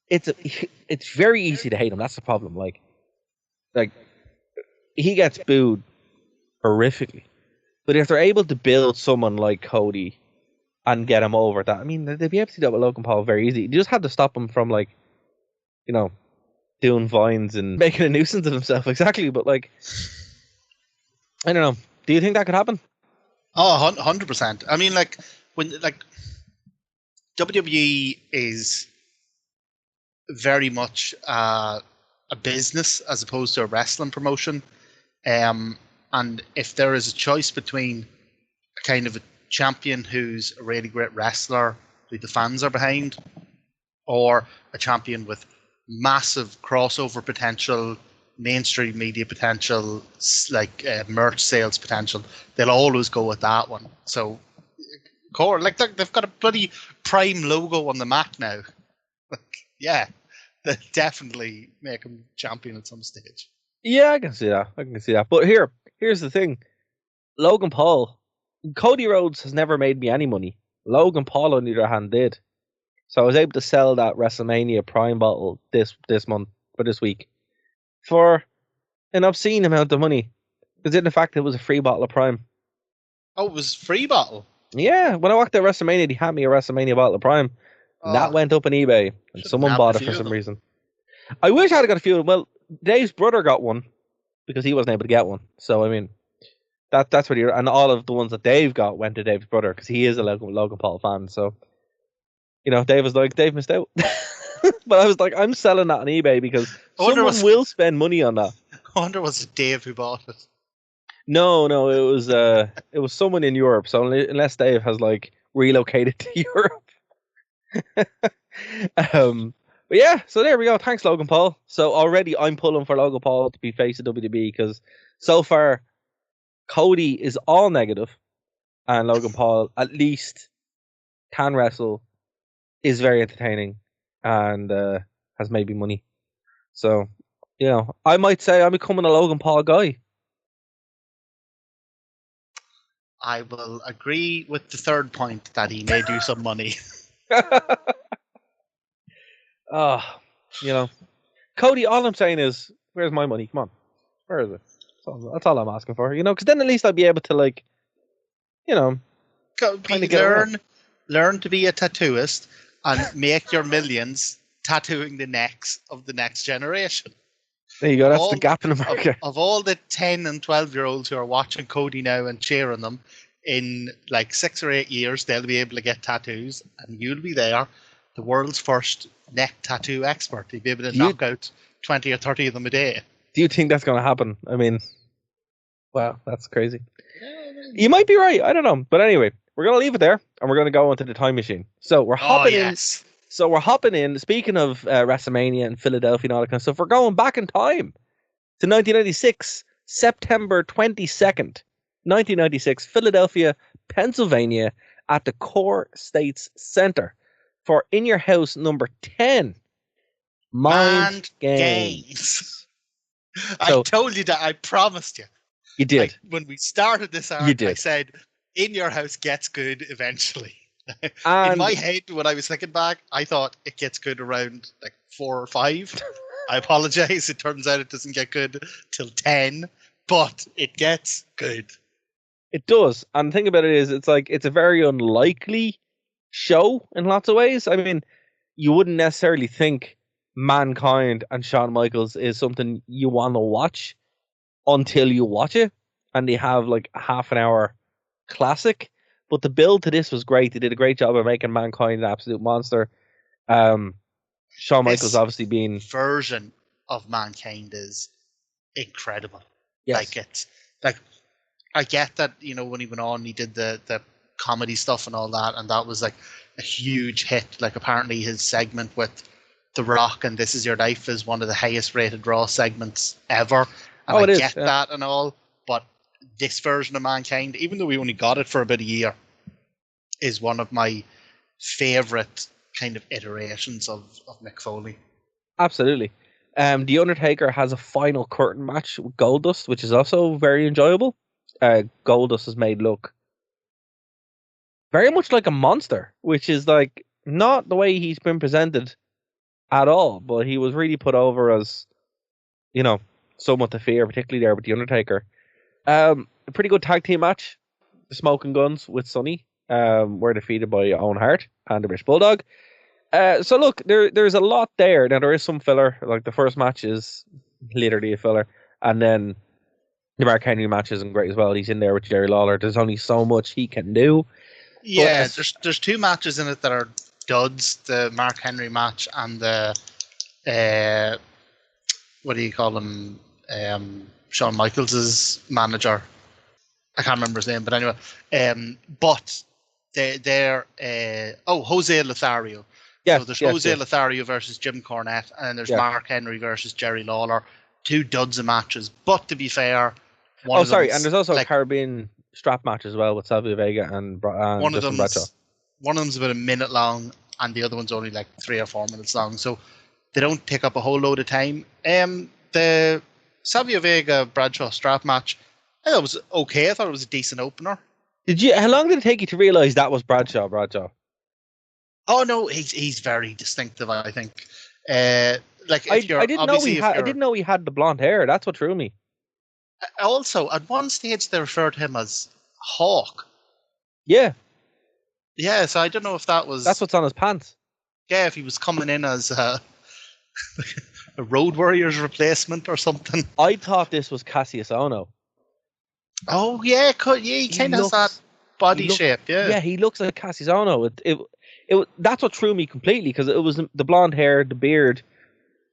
it's very easy to hate him. That's the problem. Like he gets booed horrifically. But if they're able to build someone like Cody and get him over that, I mean, they'd be able to do that with Logan Paul very easy. You just had to stop him from doing vines and making a nuisance of himself, exactly. But I don't know. Do you think that could happen? Oh, 100%. I mean, when WWE is very much a business as opposed to a wrestling promotion, and if there is a choice between a kind of a champion who's a really great wrestler who the fans are behind, or a champion with massive crossover potential, mainstream media potential, merch sales potential, they'll always go with that one. So, they've got a bloody Prime logo on the mat now. Yeah, they'll definitely make him champion at some stage. Yeah, I can see that. But here's the thing: Logan Paul, Cody Rhodes has never made me any money. Logan Paul, on the other hand, did. So I was able to sell that WrestleMania Prime bottle this month, for this week, for an obscene amount of money. Because in fact, it was a free bottle of Prime. Oh, it was a free bottle? Yeah, when I walked at WrestleMania, they had me a WrestleMania bottle of Prime. And that went up on eBay, and someone bought it for some reason. I wish I had got a few of them. Well, Dave's brother got one, because he wasn't able to get one. So, I mean, that's what and all of the ones that Dave got went to Dave's brother, because he is a Logan Paul fan, so... Dave was like, Dave missed out. But I was like, I'm selling that on eBay because someone will spend money on that. I wonder was it Dave who bought it? No, it was someone in Europe. So unless Dave has relocated to Europe. But yeah, so there we go. Thanks, Logan Paul. So already I'm pulling for Logan Paul to be face of WWE because so far Cody is all negative and Logan Paul at least can wrestle, is very entertaining, and has maybe money. So, I might say I'm becoming a Logan Paul guy. I will agree with the third point that he may do some money. Cody, all I'm saying is, where's my money? Come on. Where is it? That's all I'm asking for, because then at least I'll be able to, learn to be a tattooist and make your millions tattooing the necks of the next generation. There you go. That's the gap in the market. Of all the 10 and 12-year-olds who are watching Cody now and cheering them, in 6 or 8 years, they'll be able to get tattoos, and you'll be there, the world's first neck tattoo expert. You'll be able to knock out 20 or 30 of them a day. Do you think that's going to happen? I mean, wow, that's crazy. You might be right. I don't know. But anyway, we're going to leave it there, and we're going to go into the time machine. So we're hopping in. So we're hopping in. Speaking of WrestleMania and Philadelphia and all that kind of stuff, we're going back in time to 1996, September 22nd, 1996, Philadelphia, Pennsylvania, at the Core States Center for In Your House number 10, Mind Games. I told you that. I promised you. You did. When we started this arc, I said, In Your House gets good eventually. In my head, when I was thinking back, I thought it gets good around like 4 or 5. I apologize. It turns out it doesn't get good till 10, but it gets good. It does. And the thing about it is, it's a very unlikely show in lots of ways. I mean, you wouldn't necessarily think Mankind and Shawn Michaels is something you want to watch until you watch it, and they have like a half an hour classic. But the build to this was great. They did a great job of making Mankind an absolute monster. Shawn Michaels obviously being version of Mankind is incredible. Yes. I get that, when he went on, he did the comedy stuff and all that, and that was like a huge hit. Like apparently his segment with The Rock and This Is Your Life is one of the highest rated Raw segments ever. And I get that and all, but this version of Mankind, even though we only got it for about a year, is one of my favorite kind of iterations of Mick Foley. Absolutely. The Undertaker has a final curtain match with Goldust, which is also very enjoyable. Goldust is made look very much like a monster, which is like not the way he's been presented at all, but he was really put over as, somewhat to fear, particularly there with The Undertaker. A pretty good tag team match. The Smoking Guns with Sonny were defeated by Owen Hart and the British Bulldog. So look, there's a lot there. Now there is some filler. Like the first match is literally a filler, and then the Mark Henry match isn't great as well. He's in there with Jerry Lawler. There's only so much he can do. Yeah, there's 2 matches in it that are duds. The Mark Henry match and the what do you call him? Shawn Michaels' manager. I can't remember his name, but anyway. But they're Jose Lothario. Yes, so there's Jose Lothario versus Jim Cornette, and there's Mark Henry versus Jerry Lawler. 2 duds of matches. But to be fair, and there's also a Caribbean strap match as well with Savio Vega and Justin Bradshaw. One of them's about a minute long, and the other one's only like 3 or 4 minutes long. So they don't take up a whole load of time. The Savio Vega Bradshaw strap match, I thought it was okay. I thought it was a decent opener. How long did it take you to realize that was Bradshaw? Oh no, he's very distinctive, I think. I didn't know he had the blonde hair. That's what threw me. Also, at one stage they referred to him as Hawk. Yeah. Yeah, so I don't know if that's what's on his pants. Yeah, if he was coming in as a Road Warrior's replacement or something. I thought this was Cassius Ohno. Oh yeah, he kind of has that body shape. Yeah, he looks like Cassius Ohno. That's what threw me completely, because it was the blonde hair, the beard,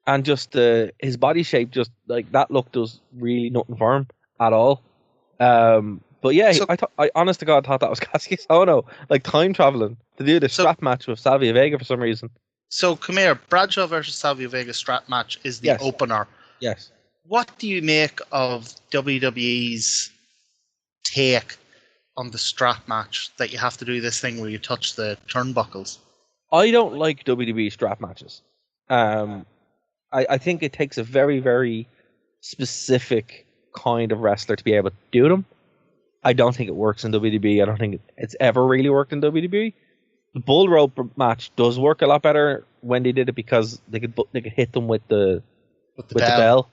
and just his body shape. Just like that look does really nothing for him at all. But yeah, I honest to God thought that was Cassius Ohno, like time traveling to do the strap match with Savio Vega for some reason. So come here, Bradshaw versus Savio Vega strap match is the opener. Yes. What do you make of WWE's take on the strap match that you have to do this thing where you touch the turnbuckles? I don't like WWE strap matches. I think it takes a very, very specific kind of wrestler to be able to do them. I don't think it works in WWE. I don't think it's ever really worked in WWE. The bull rope match does work a lot better when they did it, because they could hit them with the bell.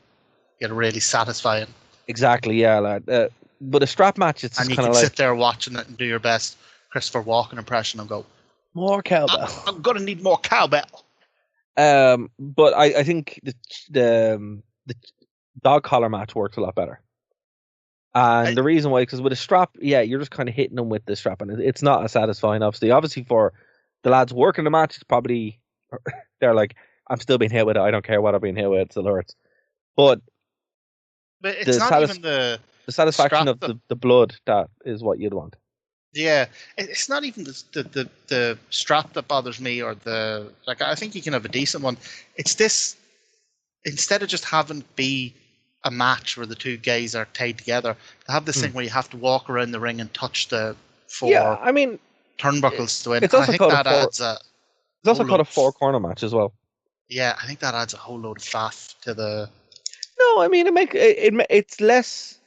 Get really satisfying. Exactly, yeah. Like, but a strap match, it's and just you kind can of sit there watching it and do your best Christopher Walken impression and go, more cowbell. I'm gonna need more cowbell. But I think the dog collar match works a lot better. And the reason why, because with a strap, you're just kind of hitting them with the strap, and it's not as satisfying, obviously. Obviously, for the lads working the match, it's probably, they're like, I'm still being hit with it. I don't care what I'm being hit with. It still hurts. But it's not even the satisfaction of the blood, that is what you'd want. Yeah, it's not even the strap that bothers me, or I think you can have a decent one. It's this, instead of just having it be a match where the two guys are tied together, they have this thing where you have to walk around the ring and touch the four turnbuckles to win. It's also called it's also called a 4-corner match as well. Yeah, I think that adds a whole load of faff to the. No, I mean it's less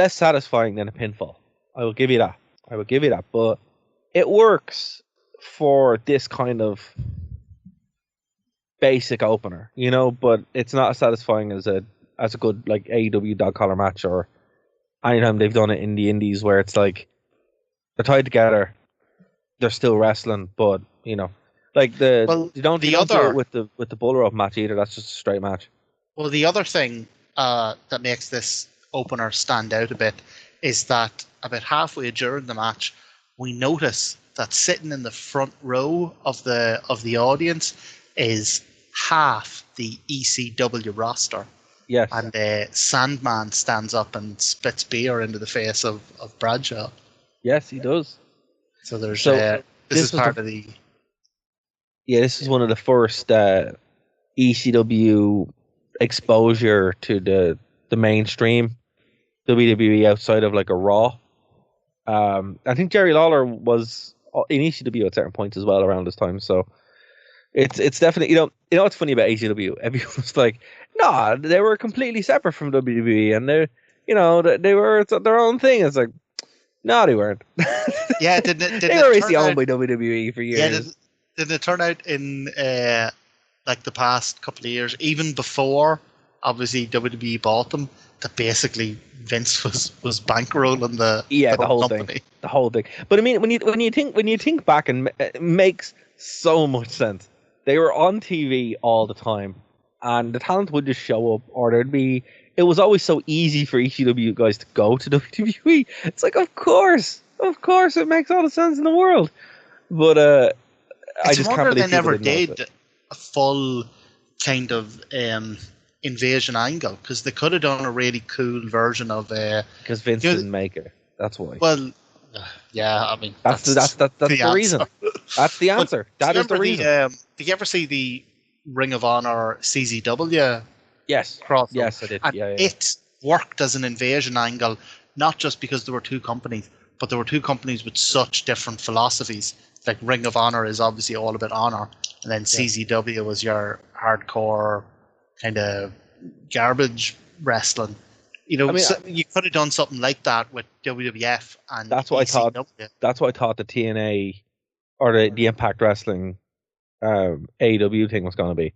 satisfying than a pinfall. I will give you that. But it works for this kind of basic opener, but it's not as satisfying as a good like AEW dog collar match, or anytime they've done it in the indies where it's like they're tied together, they're still wrestling, but like you don't do it with the bull rope match either. That's just a straight match. Well, the other thing that makes this opener stand out a bit is that about halfway during the match, we notice that sitting in the front row of the audience is half the ECW roster. Yes. And Sandman stands up and spits beer into the face of Bradshaw. Yes, he does. So there's this is part of the. Yeah, this is one of the first ECW exposure to the mainstream WWE outside of like a Raw. I think Jerry Lawler was in ECW at certain points as well around this time, so it's definitely what's funny about ECW. Everyone's like, no, they were completely separate from WWE, and they were their own thing. It's like, no, they weren't. Yeah, they were basically owned by WWE for years. Yeah, did it turn out in like the past couple of years, even before obviously WWE bought them, that basically Vince was bankrolling the whole company. thing, the whole thing. But I mean, when you think back, and it makes so much sense. They were on TV all the time, and the talent would just show up, or there'd be. It was always so easy for ECW guys to go to WWE. It's like, of course, it makes all the sense in the world. But I just can't believe they never did a full kind of invasion angle, because they could have done a really cool version of because Vince didn't make it. That's why. Well, yeah, I mean that's the reason. That's the answer. That is the reason. Did you ever see the Ring of Honor CZW? Yes. Crossover? Yes, I did. And it worked as an invasion angle, not just because there were two companies, but there were two companies with such different philosophies. Like Ring of Honor is obviously all about honor, and then CZW was your hardcore kind of garbage wrestling. You could have done something like that with WWF, and that's what ECW. I thought. That's what I thought the TNA or the Impact Wrestling AEW thing was going to be.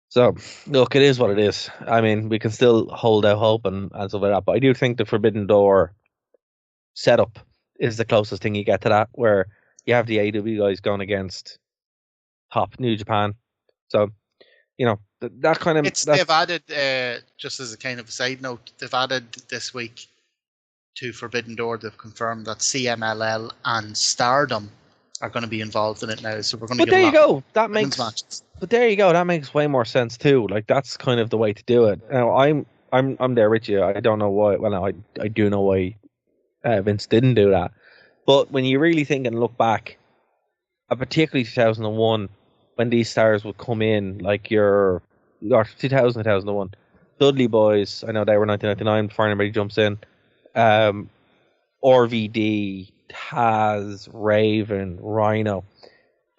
So look, it is what it is. I mean, we can still hold out hope and stuff like that, but I do think the Forbidden Door setup is the closest thing you get to that, where you have the AEW guys going against top New Japan. So, that kind of... They've added, just as a kind of a side note, they've added this week to Forbidden Door, they've confirmed that CMLL and Stardom are going to be involved in it now. So we're going to get a lot of matches. But there you go. That makes way more sense too. Like, that's kind of the way to do it. Now, I'm there with you. I don't know why. Well, no, I do know why Vince didn't do that. But when you really think and look back, particularly 2001, when these stars would come in, like your 2000, 2001, Dudley Boys, I know they were 1999 before anybody jumps in, RVD, Taz, Raven, Rhino.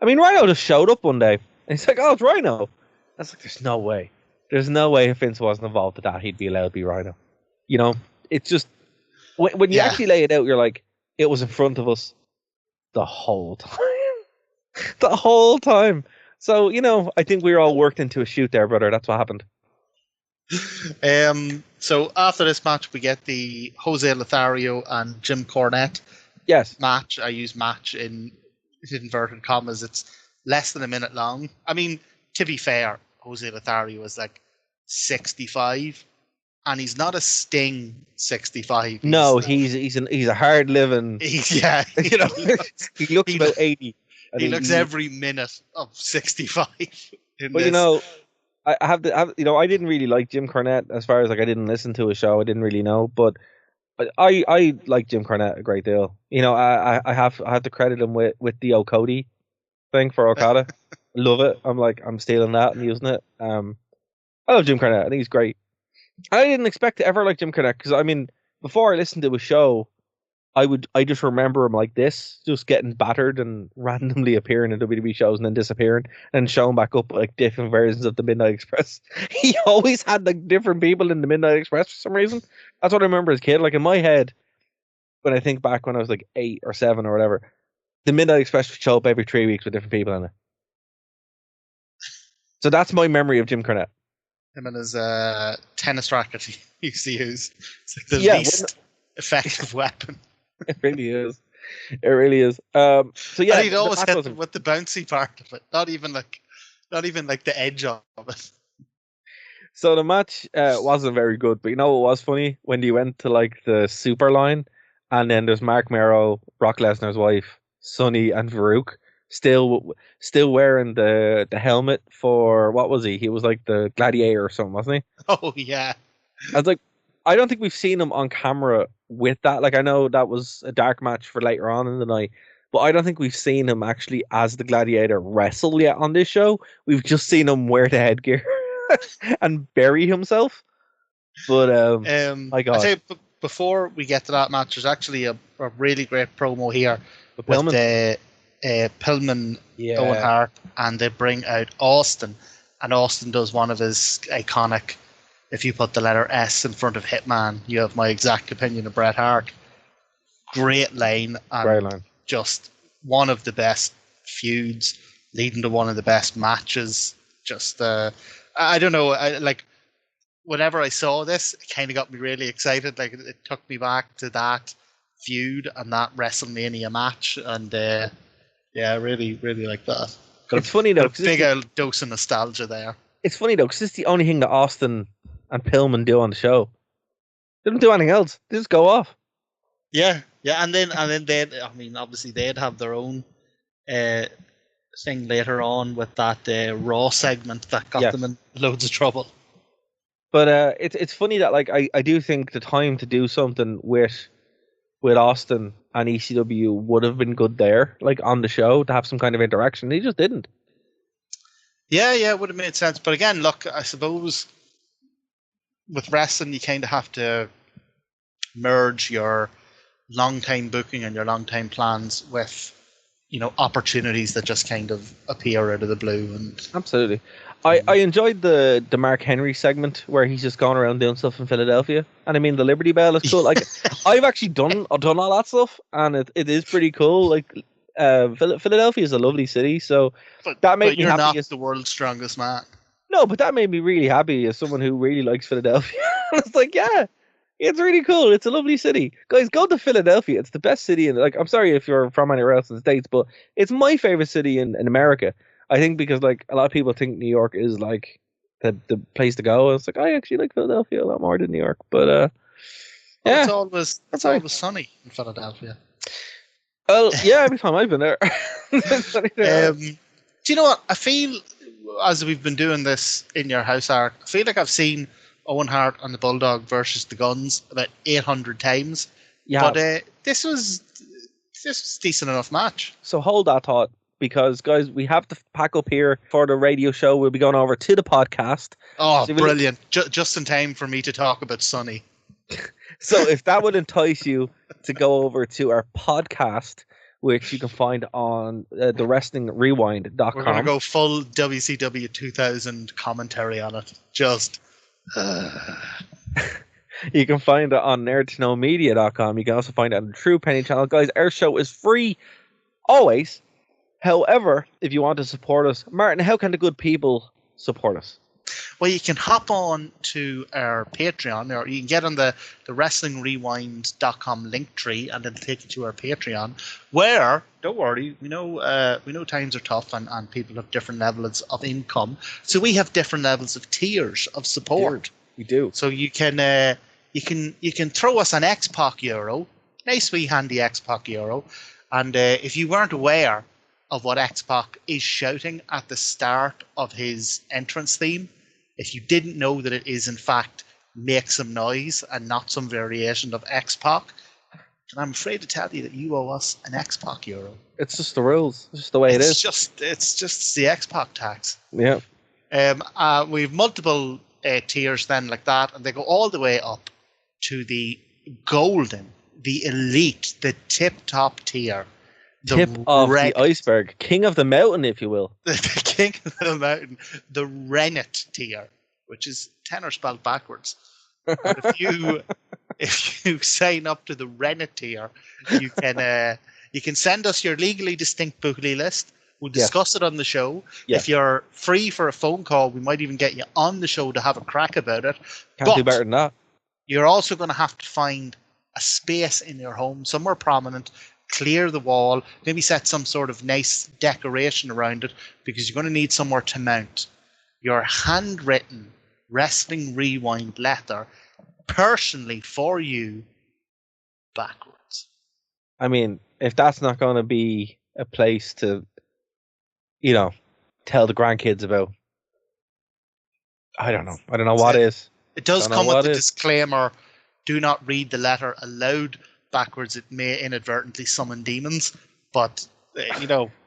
I mean, Rhino just showed up one day, and he's like, oh, it's Rhino. I was like, there's no way. There's no way if Vince wasn't involved with that, he'd be allowed to be Rhino. It's just, when you actually lay it out, you're like, it was in front of us the whole time. The whole time. So, I think we were all worked into a shoot there, brother. That's what happened. So after this match, we get the Jose Lothario and Jim Cornette match. I use match in inverted commas. It's less than a minute long. I mean, to be fair, Jose Lothario is like 65, and he's not a Sting 65. No, he's a hard living. He looks about 80. He looks every minute of 65. But I didn't really like Jim Cornette as far as I didn't listen to his show. I didn't really know, but I like Jim Cornette a great deal. You know, I have to credit him with the Cody thing for Okada. Love it. I'm stealing that and using it. I love Jim Cornette. I think he's great. I didn't expect to ever like Jim Cornette because I mean, before I listened to a show, I just remember him like this, just getting battered and randomly appearing in WWE shows and then disappearing and showing back up like different versions of the Midnight Express. He always had like different people in the Midnight Express for some reason. That's what I remember as a kid. Like in my head, when I think back when I was like 8 or 7 or whatever, the Midnight Express would show up every 3 weeks with different people in it. So that's my memory of Jim Cornette. Him and his tennis racket he used to use. It's like the least effective weapon. It really is. It really is. So yeah, and he'd always hit with the bouncy part of it, not even like the edge of it. So the match wasn't very good, but you know what was funny? When you went to like the super line, and then there's Mark Merrow, Brock Lesnar's wife, Sonny, and Farouk still wearing the helmet for what was he? He was like the gladiator or something, wasn't he? Oh yeah. I was like, I don't think we've seen him on camera with that. Like, I know that was a dark match for later on in the night, but I don't think we've seen him actually as the gladiator wrestle yet on this show. We've just seen him wear the headgear and bury hillself. But my God. I'd say before we get to that match, there's actually a really great promo here with Pillman, Owen Hart, and they bring out Austin, and Austin does one of his iconic, if you put the letter S in front of Hitman, you have my exact opinion of Bret Hart. Great line, and great line. Just one of the best feuds, leading to one of the best matches. Just, I don't know, whenever I saw this, it kind of got me really excited. Like, it took me back to that feud and that WrestleMania match, and yeah, I really, really like that. It's funny though, a big old dose of nostalgia there. It's funny though, because it's the only thing that Austin and Pillman do on the show. They don't do anything else. They just go off. Yeah, and then they'd, I mean, obviously they'd have their own thing later on with that Raw segment that got them in loads of trouble. But it's funny that like I do think the time to do something with Austin and ECW would have been good there, like on the show, to have some kind of interaction. They just didn't. Yeah, it would have made sense. But again, look, I suppose with wrestling, you kind of have to merge your long-time booking and your long-time plans with, opportunities that just kind of appear out of the blue. And absolutely. I enjoyed the Mark Henry segment where he's just gone around doing stuff in Philadelphia. And I mean, the Liberty Bell is cool. Like, I've actually done all that stuff, and it is pretty cool. Like, Philadelphia is a lovely city, so that made me happy. You're not the world's strongest man. No, but that made me really happy as someone who really likes Philadelphia. It's like, yeah, it's really cool. It's a lovely city. Guys, go to Philadelphia. It's the best city in, like, I'm sorry if you're from anywhere else in the States, but it's my favorite city in America. I think because like a lot of people think New York is like the place to go. It's like I actually like Philadelphia a lot more than New York. But yeah, it's always sunny in Philadelphia. Well, yeah, every time I've been there. Do you know what? I feel as we've been doing this In Your House arc, I feel like I've seen Owen Hart and the Bulldog versus the Guns about 800 times. Yeah, but this was a decent enough match. So hold that thought. Because, guys, we have to pack up here for the radio show. We'll be going over to the podcast. Oh, so brilliant. Just in time for me to talk about Sonny. So if that would entice you to go over to our podcast, which you can find on the WrestlingRewind.com. We're going to go full WCW 2000 commentary on it. Just... You can find it on nerdtoknowmedia.com. You can also find it on the True Penny channel. Guys, our show is free. Always. However, if you want to support us, Martin, how can the good people support us? Well, you can hop on to our Patreon, or you can get on the WrestlingRewind.com link tree, and it'll take you to our Patreon, where, don't worry, we know times are tough and people have different levels of income, so we have different levels of tiers of support. We do. So you can throw us an X-Pac Euro, nice wee handy X-Pac Euro, and if you weren't aware of what X-Pac is shouting at the start of his entrance theme, if you didn't know that it is in fact make some noise and not some variation of X-Pac. And I'm afraid to tell you that you owe us an X-Pac euro. It's just the rules. It's just the way it is. It's just the X-Pac tax. Yeah. We have multiple tiers then like that, and they go all the way up to the golden, the elite, the tip-top tier. Tip of the iceberg. King of the mountain, if you will. The king of the mountain. The rennet tier, which is tenor spelled backwards. But if you sign up to the rennet tier, you can send us your legally distinct Bookly list. We'll discuss it on the show. If you're free for a phone call, we might even get you on the show to have a crack about it. Can't do better than that. You're also going to have to find a space in your home, somewhere prominent, clear the wall, maybe set some sort of nice decoration around it, because you're going to need somewhere to mount your handwritten Wrestling Rewind letter personally for you backwards. I mean, if that's not going to be a place to, tell the grandkids about, I don't know what is. It does come with the disclaimer, do not read the letter aloud backwards. It may inadvertently summon demons, but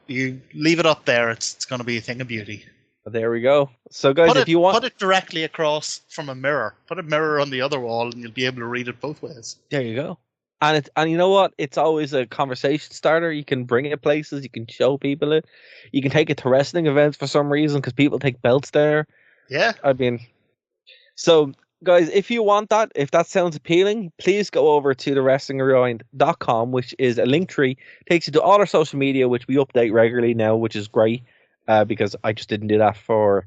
you leave it up there. It's going to be a thing of beauty. There we go. So guys, if you want, put it directly across from a mirror. Put a mirror on the other wall, and you'll be able to read it both ways. There you go. And you know what? It's always a conversation starter. You can bring it places. You can show people it. You can take it to wrestling events for some reason because people take belts there. Yeah. I mean, so guys, if you want that, if that sounds appealing, please go over to the wrestlingrewind.com, which is a link tree. Takes you to all our social media, which we update regularly now, which is great because I just didn't do that for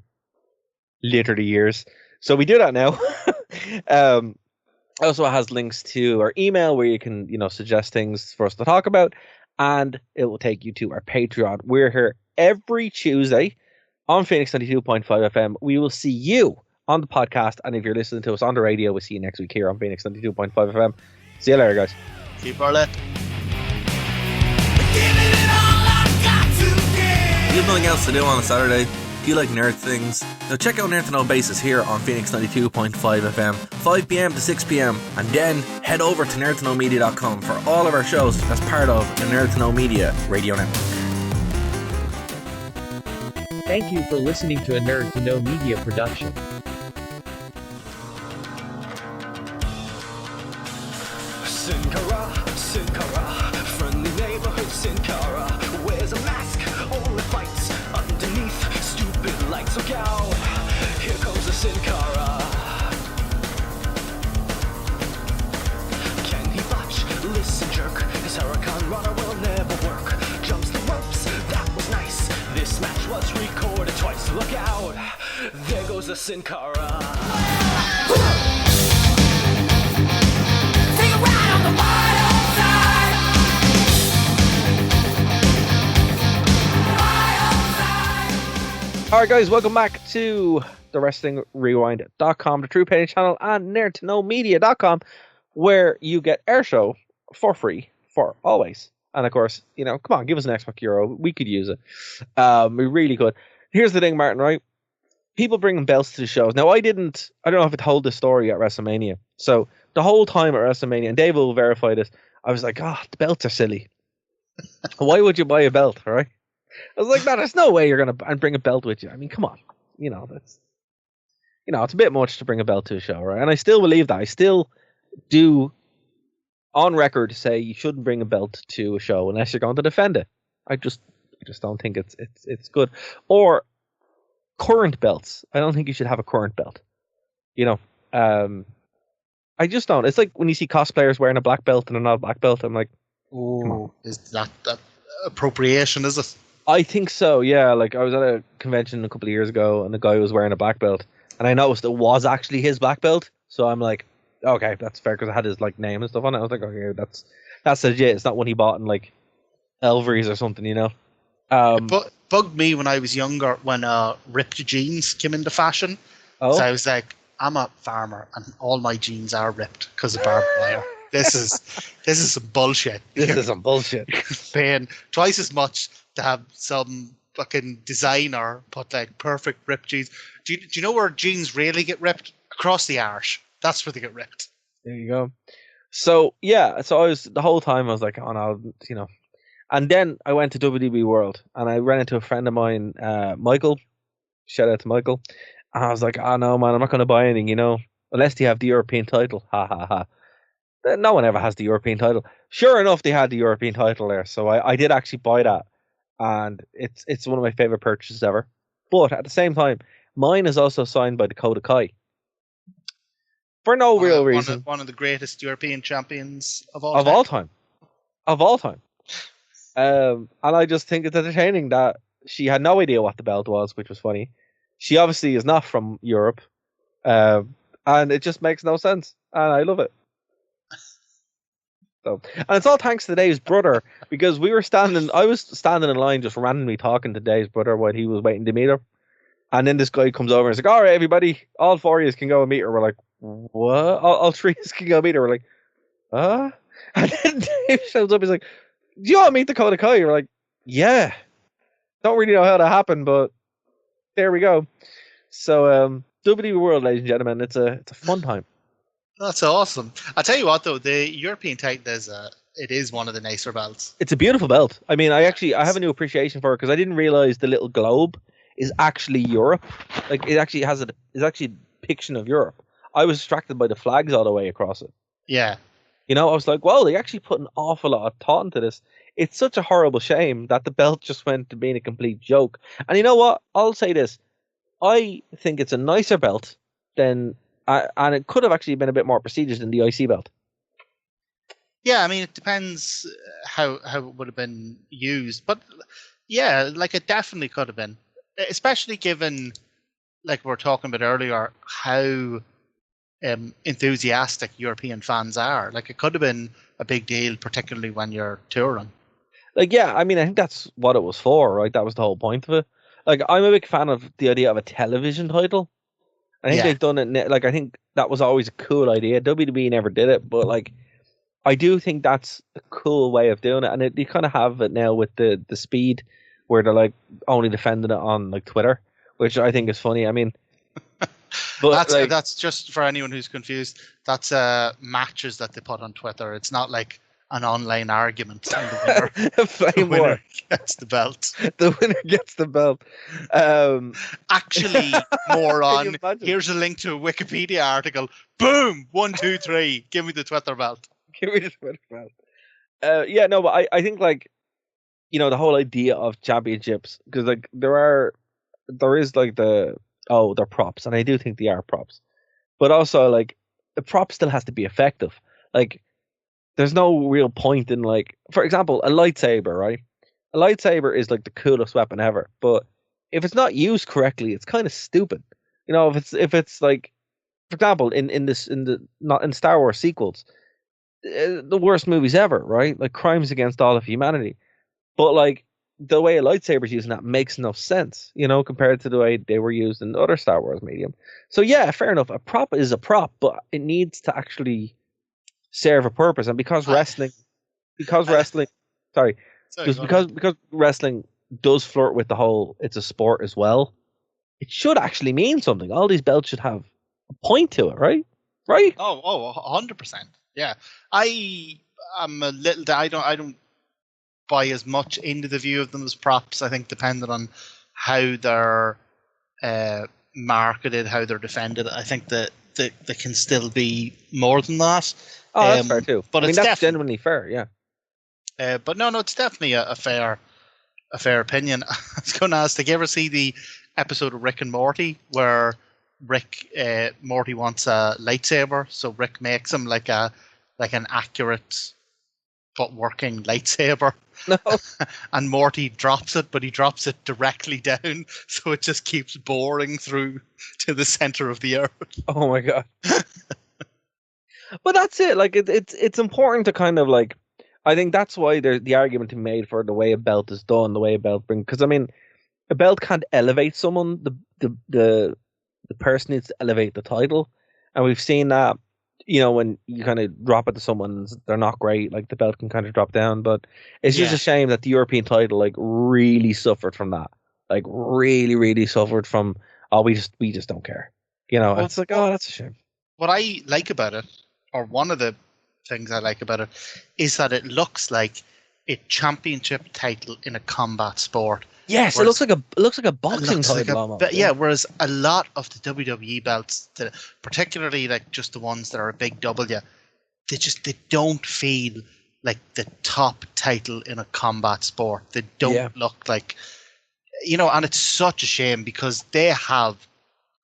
literally years. So we do that now. Also has links to our email where you can, suggest things for us to talk about, and it will take you to our Patreon. We're here every Tuesday on Phoenix 92.5 FM. We will see you on the podcast, and if you're listening to us on the radio, we'll see you next week here on Phoenix 92.5 FM. See you later, guys. Keep our lip. You have nothing else to do on a Saturday? Do you like nerd things? Now check out Nerd to Know Basis here on Phoenix 92.5 FM, 5pm to 6pm, and then head over to nerdtoknowmedia.com for all of our shows as part of the Nerd to Know Media radio network. Thank you for listening to a Nerd to Know Media production. Sin Cara, friendly neighborhood Sin Cara, wears a mask, only fights underneath stupid lights. Look out, here comes the Sin Cara. Can he botch? Listen, jerk, his Huracan runner will never work. Jumps the ropes, that was nice. This match was recorded twice. Look out, there goes the Sin Cara. Take a ride on the wild side. Alright guys, welcome back to the wrestlingrewind.com, the True Pain channel, and nerdtoknowmedia.com, where you get our show for free for always. And of course, come on, give us an Xbox Euro. We could use it. We really could. Here's the thing, Martin, right? People bringing belts to the shows. Now, I don't know if I told this story at WrestleMania. So the whole time at WrestleMania, and Dave will verify this, I was like, the belts are silly. Why would you buy a belt, right? I was like, man, there's no way you're going to bring a belt with you. I mean, come on. That's, it's a bit much to bring a belt to a show, right? And I still believe that. I still do, on record, say you shouldn't bring a belt to a show unless you're going to defend it. I just don't think it's good. Or current belts. I don't think you should have a current belt. I just don't. It's like when you see cosplayers wearing a black belt and a not a black belt. I'm like, oh, is that appropriation? Is it? I think so. Yeah. Like I was at a convention a couple of years ago, and the guy was wearing a black belt, and I noticed it was actually his black belt. So I'm like, okay, that's fair because it had his name and stuff on it. I was like, okay, that's legit. It's not one he bought in Elvery's or something, It bugged me when I was younger when ripped jeans came into fashion. Oh. So I was like, I'm a farmer and all my jeans are ripped because of barbed wire. This is some bullshit. This is some bullshit. Paying twice as much to have some fucking designer put perfect ripped jeans. Do you know where jeans really get ripped? Across the arse. That's where they get ripped. There you go. So yeah, so the whole time I was like, oh no, and then I went to WWE World and I ran into a friend of mine, Michael. Shout out to Michael. And I was like, oh no, man, I'm not going to buy anything, unless you have the European title. Ha ha ha. No one ever has the European title. Sure enough, they had the European title there, so I did actually buy that, and it's one of my favorite purchases ever. But at the same time, mine is also signed by Dakota Kai for no real reason. One of the greatest European champions of all time. Of all time. And I just think it's entertaining that she had no idea what the belt was, which was funny. She obviously is not from Europe, and it just makes no sense, and I love it. So, and it's all thanks to Dave's brother, because I was standing in line just randomly talking to Dave's brother while he was waiting to meet her. And then this guy comes over and is like, all right, everybody, all 4 of you can go and meet her. We're like, what? All 3 of us can go meet her. We're like, huh? And then Dave shows up, he's like, do you want to meet Dakota Kai? You're like, yeah. Don't really know how that happened, but there we go. So, WWE World, ladies and gentlemen, it's a fun time. That's awesome. I'll tell you what, though, the European title is one of the nicer belts. It's a beautiful belt. I mean, I have a new appreciation for it because I didn't realize the little globe is actually Europe. Like, it actually is actually a depiction of Europe. I was distracted by the flags all the way across it. Yeah. I was like, wow, they actually put an awful lot of thought into this. It's such a horrible shame that the belt just went to being a complete joke. And you know what? I'll say this. I think it's a nicer belt than... and it could have actually been a bit more prestigious than the IC belt. Yeah, I mean, it depends how it would have been used. But yeah, like it definitely could have been. Especially given, like we were talking about earlier, how enthusiastic European fans are. Like it could have been a big deal, particularly when you're touring. Like, yeah, I mean, I think that's what it was for, right? That was the whole point of it. Like, I'm a big fan of the idea of a television title. I think they've done it. Like, I think that was always a cool idea. WWE never did it, but like, I do think that's a cool way of doing it. And they kind of have it now with the speed, where they're like only defending it on like Twitter, which I think is funny. I mean, but that's just for anyone who's confused. That's matches that they put on Twitter. It's not like an online argument. And the winner gets the belt. The winner gets the belt. Actually, moron. Here's a link to a Wikipedia article. Boom! 1, 2, 3. Give me the Twitter belt. Give me the Twitter belt. Yeah, no, but I think like, the whole idea of championships, because like there is like they're props, and I do think they are props, but also like the prop still has to be effective. Like, there's no real point in, like, for example, a lightsaber, right? A lightsaber is like the coolest weapon ever, but if it's not used correctly, it's kind of stupid. If it's like, for example, in Star Wars sequels, the worst movies ever, right? Like crimes against all of humanity. But like the way a lightsaber's using that makes no sense, compared to the way they were used in other Star Wars medium. So yeah, fair enough. A prop is a prop, but it needs to actually serve a purpose. And because wrestling does flirt with the whole it's a sport as well, it should actually mean something. All these belts should have a point to it, right? Right? Oh, 100%. Yeah. I don't buy as much into the view of them as props. I think depending on how they're marketed, how they're defended, I think that they can still be more than that. Oh, that's fair too. But that's genuinely fair, yeah. But no, it's definitely a fair opinion. I was going to ask, did you ever see the episode of Rick and Morty where Morty wants a lightsaber, so Rick makes him like an accurate but working lightsaber? No. And Morty drops it, but he drops it directly down, so it just keeps boring through to the center of the earth. Oh my god. But that's it. Like it's important to kind of like, I think that's why there's the argument to be made for the way a belt is done, the way a belt brings. Because I mean, a belt can't elevate someone. The person needs to elevate the title, and we've seen that. When you kind of drop it to someone, they're not great. Like the belt can kind of drop down, but it's just a shame that the European title like really suffered from that. Like really, really suffered from. Oh, we just don't care. It's like, oh, that's a shame. what I like about it, or one of the things I like about it, is that it looks like a championship title in a combat sport. Yes, it looks like a boxing title almost. But yeah, whereas a lot of the WWE belts, particularly like just the ones that are a big W, they don't feel like the top title in a combat sport. They don't look like, and it's such a shame because they have,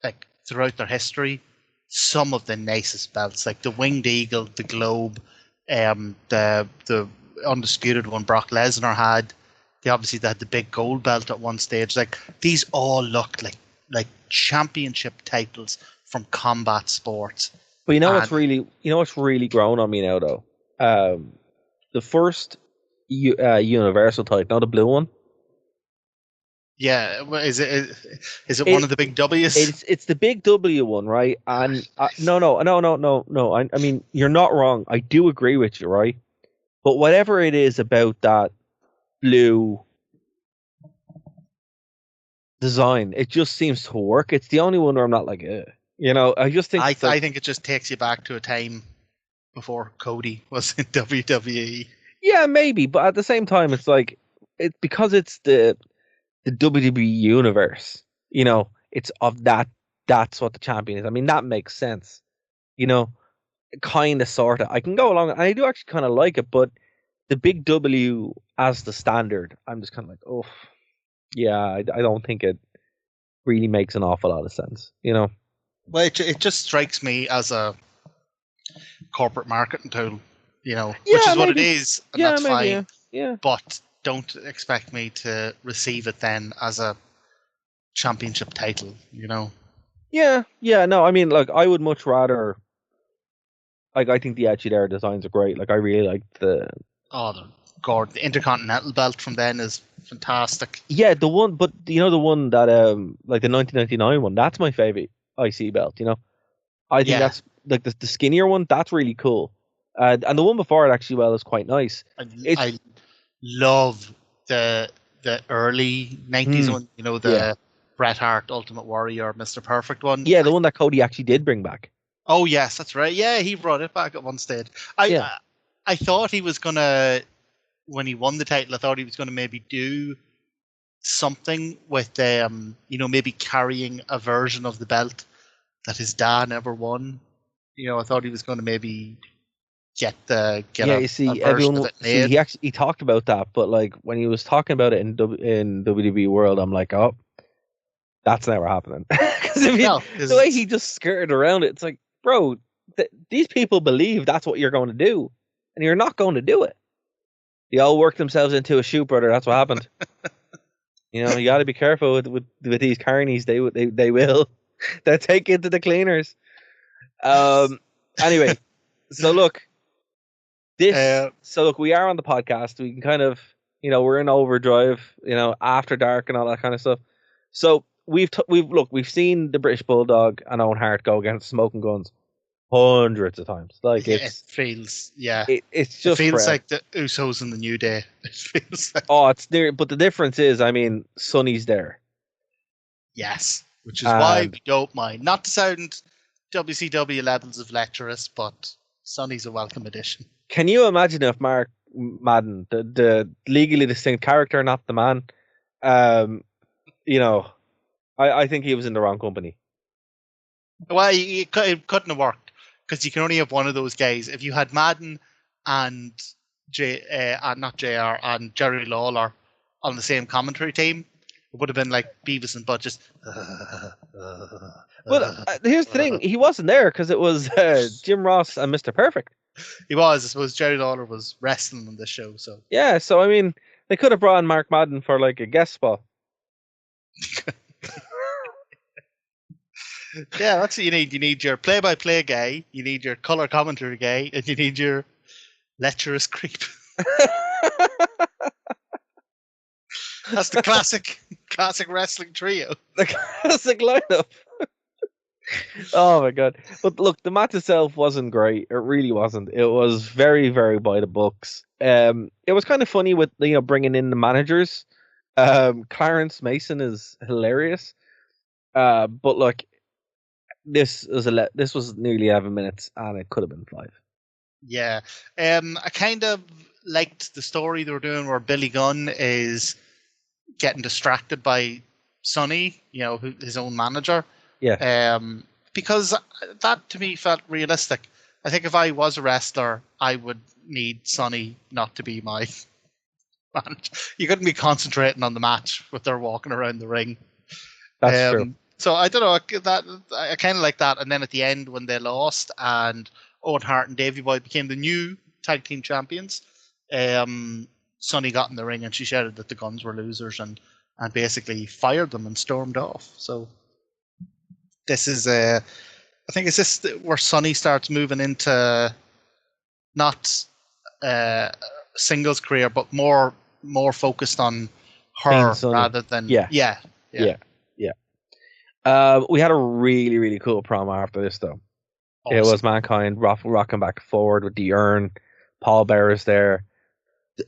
like, throughout their history, some of the nicest belts, like the Winged Eagle, the Globe, the undisputed one Brock Lesnar had. They obviously had the big gold belt at one stage. Like, these all looked like championship titles from combat sports. But what's really grown on me now though? The first Universal title, not the blue one. Yeah, is it one of the big W's? It's the big W one, right? And no. I mean, you're not wrong. I do agree with you, right? But whatever it is about that blue design, it just seems to work. It's the only one where I'm not like, I just think I think it just takes you back to a time before Cody was in WWE. Yeah, maybe, but at the same time, it's like because it's the WWE universe. It's of that. That's what the champion is. I mean, that makes sense. Kind of, sort of. I can go along, and I do actually kind of like it, but the big W as the standard, I'm just kind of like, oh, yeah, I don't think it really makes an awful lot of sense. Well, it just strikes me as a corporate marketing tool, which is what it is, and that's fine. Yeah. But don't expect me to receive it then as a championship title, Yeah, no, I mean, like, I would much rather, like, I think the Edgy Dare designs are great. Like, I really like the Intercontinental belt from then is fantastic. Yeah, the one, but the one that like the 1999 one, that's my favorite IC belt. I think that's like the skinnier one. That's really cool. And the one before it actually, is quite nice. I love the early 90s one. The Bret Hart Ultimate Warrior, Mr. Perfect one. Yeah, the one that Cody actually did bring back. Oh yes, that's right. Yeah, he brought it back at one stage. I thought he was gonna, when he won the title, I thought he was gonna maybe do something with maybe carrying a version of the belt that his dad never won. I thought he was gonna maybe get a version of it made. He talked about that, but like when he was talking about it in WWE World, I'm like, oh, that's never happening. Because the way he just skirted around it, it's like, bro, these people believe that's what you're going to do, and you're not going to do it. They all worked themselves into a shoot, brother. That's what happened. You got to be careful with these carnies. They will. They'll take it to the cleaners. Anyway, so look, we are on the podcast. We can kind of, we're in overdrive, after dark and all that kind of stuff. So we've seen the British Bulldog and Owen Hart go against Smoking Guns hundreds of times. Like, it feels, it just feels like the Usos in the New Day. It feels like, it's there, but the difference is, I mean, Sonny's there. Yes, which is why we don't mind. Not to sound WCW levels of lecherous, but Sonny's a welcome addition. Can you imagine if Mark Madden, the legally distinct character, not the man, I think he was in the wrong company. Well, it couldn't have worked because you can only have one of those guys. If you had Madden and not JR and Jerry Lawler on the same commentary team, it would have been like Beavis and Butt just. Well, here's the thing: he wasn't there because it was Jim Ross and Mr. Perfect. He was. I suppose Jerry Lawler was wrestling on this show, so. Yeah, so I mean, they could have brought in Mark Madden for like a guest spot. Yeah, that's what you need. You need your play-by-play guy, you need your color commentary guy, and you need your lecherous creep. That's the classic wrestling trio. The classic lineup. Oh my god! But look, the match itself wasn't great. It really wasn't. It was very, very by the books. It was kind of funny with bringing in the managers. Clarence Mason is hilarious. But look, this was nearly 11 minutes, and it could have been 5. Yeah. I kind of liked the story they were doing where Billy Gunn is getting distracted by Sonny, his own manager. Yeah. Because that to me felt realistic. I think if I was a wrestler, I would need Sonny not to be my manager. You couldn't be concentrating on the match with they're walking around the ring. That's true. So I don't know, that I kind of like that. And then at the end when they lost and Owen Hart and Davey Boy became the new tag team champions, Sonny got in the ring and she shouted that the Guns were losers and basically fired them and stormed off. So this is I think it's this where Sonny starts moving into not singles career, but more focused on her rather than yeah. We had a really, really cool promo after this, though. Awesome. It was Mankind rocking back and forward with the urn. Paul Bearer's there.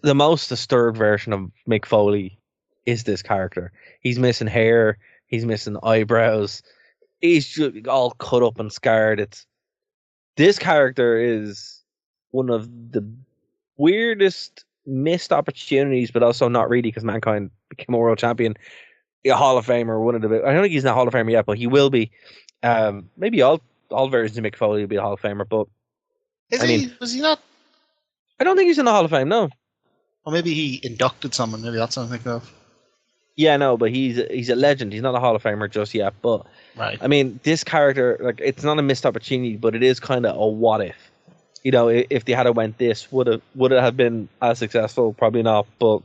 The most disturbed version of Mick Foley is this character. He's missing hair. He's missing eyebrows. He's just all cut up and scarred. This character is one of the weirdest missed opportunities, but also not really, because Mankind became a world champion, a Hall of Famer. I don't think he's not a Hall of Famer yet, but he will be. Maybe all versions of Mick Foley will be a Hall of Famer, but was he not? I don't think he's in the Hall of Fame. No. Or maybe he inducted someone. Maybe that's what I'm thinking of. Yeah, no, but he's a legend. He's not a Hall of Famer just yet. But right. I mean, this character, like, it's not a missed opportunity, but it is kind of a what if. If they had went this, would it have been as successful? Probably not, but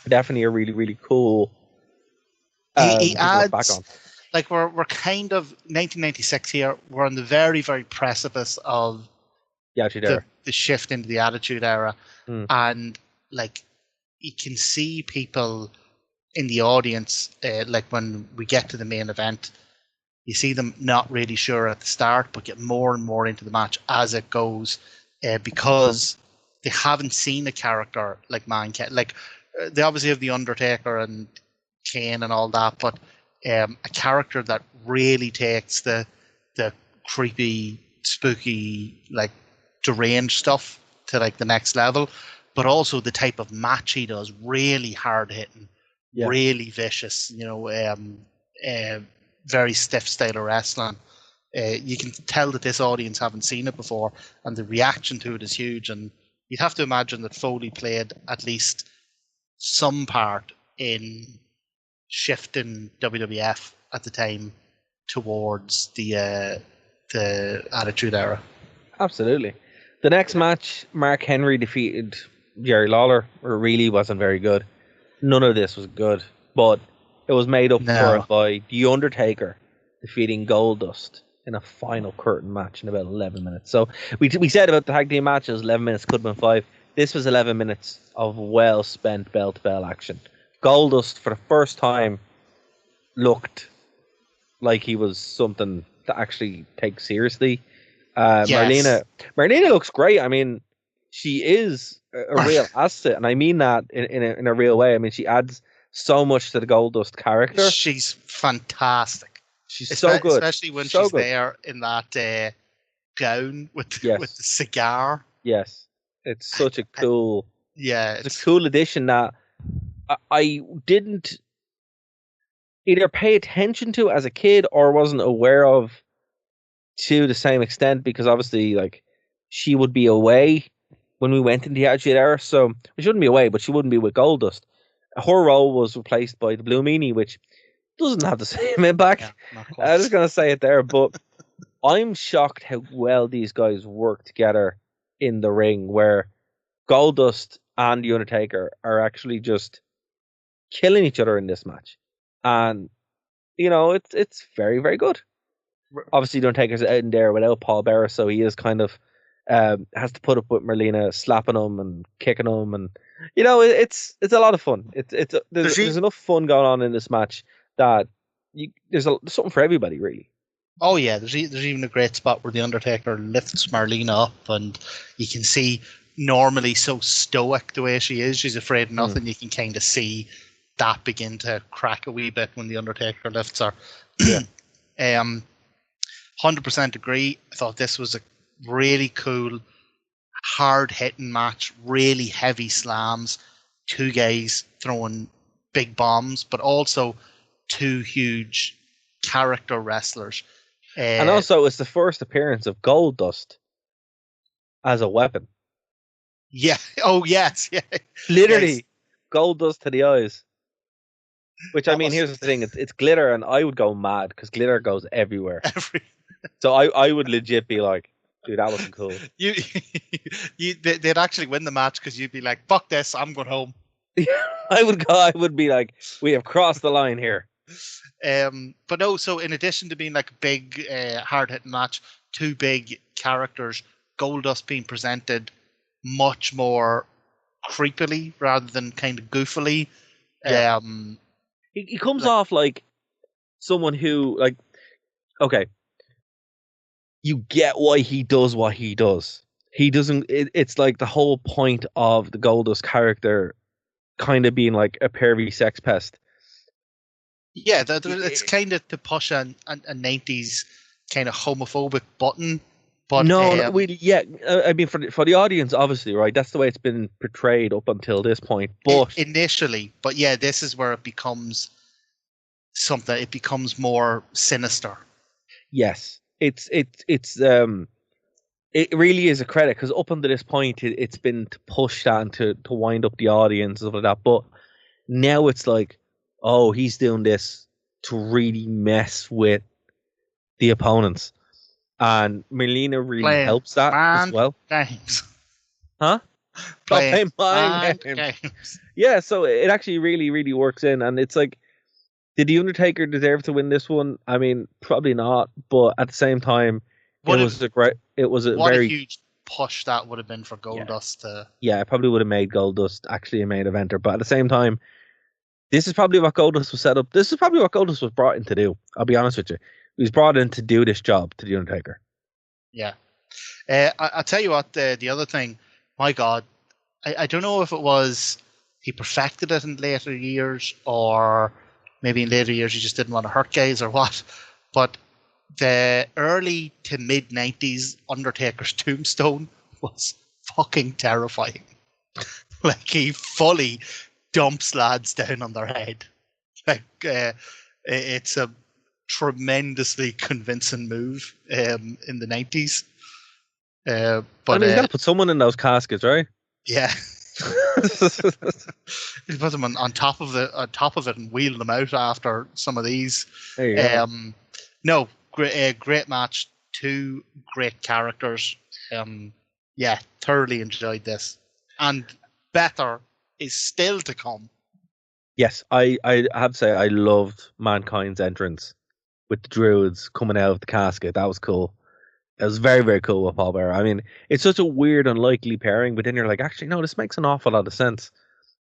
definitely a really, really cool. He adds, back on. Like we're kind of 1996 here. We're on the very, very precipice of the shift into the Attitude Era, and like you can see people in the audience, like when we get to the main event, you see them not really sure at the start, but get more and more into the match as it goes, because they haven't seen a character like Mankind. Like they obviously have the Undertaker and Kane and all that, but a character that really takes the creepy, spooky, like deranged stuff to like the next level, but also the type of match he does, really hard hitting, really vicious, very stiff style of wrestling. You can tell that this audience haven't seen it before, and the reaction to it is huge. And you'd have to imagine that Foley played at least some part in shifting WWF at the time towards the Attitude Era. Absolutely. The next match, Mark Henry defeated Jerry Lawler. It really wasn't very good. None of this was good, but it was made up for it by The Undertaker defeating Goldust in a final curtain match in about 11 minutes. So we said about the tag team matches, 11 minutes could have been 5. This was 11 minutes of well-spent bell-to-bell action. Goldust, for the first time, looked like he was something to actually take seriously. Yes. Marlena looks great. I mean, she is a real asset, and I mean that in a real way. I mean, she adds so much to the Goldust character. She's fantastic. She's so good, especially when she's there in that gown with the cigar. Yes, it's such a cool. It's a cool addition that I didn't either pay attention to as a kid or wasn't aware of to the same extent, because obviously, like, she would be away when we went into the Attitude Era, so she wouldn't be away, but she wouldn't be with Goldust. Her role was replaced by the Blue Meanie, which doesn't have the same impact. I'm just going to say it there, but I'm shocked how well these guys work together in the ring, where Goldust and The Undertaker are actually just killing each other in this match. And, it's very, very good. Obviously, The Undertaker's out in there without Paul Bearer, so he is kind of has to put up with Marlena slapping him and kicking him, and it's a lot of fun. There's enough fun going on in this match that there's something for everybody, really. Oh yeah, there's even a great spot where The Undertaker lifts Marlena up, and you can see, normally so stoic the way she is, she's afraid of nothing. You can kind of see that begin to crack a wee bit when The Undertaker lifts her. 100% agree. I thought this was a really cool, hard-hitting match, really heavy slams, two guys throwing big bombs, but also two huge character wrestlers. And also, it's the first appearance of Goldust as a weapon. Yeah. Oh, yes. Yeah. Literally, Yes. Goldust to the eyes. Which, I mean, here's the thing. It's glitter, and I would go mad, because glitter goes everywhere. So I would legit be like, dude, that wasn't cool. They'd actually win the match, because you'd be like, fuck this, I'm going home. I would be like, we have crossed the line here. But no, so in addition to being like a big, hard-hitting match, two big characters, Goldust being presented much more creepily rather than kind of goofily. Yeah. He comes off like someone who, like, okay, you get why he does what he does. He doesn't. It's like the whole point of the Goldust character kind of being like a pervy sex pest. Yeah, it's kind of to push a 90s kind of homophobic button. But I mean, for the audience, obviously, right? That's the way it's been portrayed up until this point. But initially, but yeah, this is where it becomes something. It becomes more sinister. Yes, it really is a credit, because up until this point, it's been to push that and to wind up the audience and stuff like that. But now it's like, oh, he's doing this to really mess with the opponents. And Melina really helps that as well. Games. Huh? Playing mind games. Yeah, so it actually really, really works in. And it's like, did The Undertaker deserve to win this one? I mean, probably not. But at the same time, it was a huge push that would have been for Goldust. Yeah, it probably would have made Goldust actually a main eventer. But at the same time, this is probably what Goldust was set up. This is probably what Goldust was brought in to do. I'll be honest with you. He was brought in to do this job to The Undertaker. Yeah. I'll tell you what, the other thing, my God, I don't know if it was he perfected it in later years, or maybe in later years he just didn't want to hurt guys or what, but the early to mid 90s Undertaker's tombstone was fucking terrifying. Like, he fully dumps lads down on their head. Like, it's a tremendously convincing move in the 90s. But I mean, he's got to put someone in those caskets, right? Yeah. He put them on top of it and wheeled them out after some of these. There you go. No, great match. Two great characters. Yeah, thoroughly enjoyed this. And better is still to come. Yes, I have to say I loved Mankind's entrance with the Druids coming out of the casket. That was cool. It was very, very cool with Paul Bearer. I mean, it's such a weird, unlikely pairing, but then you're like, actually, no, this makes an awful lot of sense.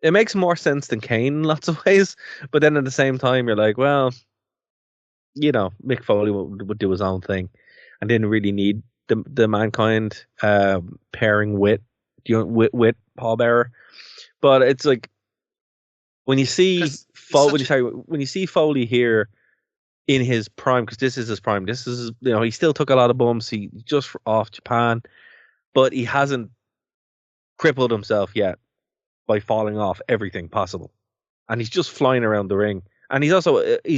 It makes more sense than Kane in lots of ways, but then at the same time, you're like, well, you know, Mick Foley would do his own thing and didn't really need the Mankind pairing with Paul Bearer. But it's like, when you see Foley here in his prime, because this is his prime, this is, you know, he still took a lot of bumps. He just off Japan, but he hasn't crippled himself yet by falling off everything possible, and he's just flying around the ring. And he's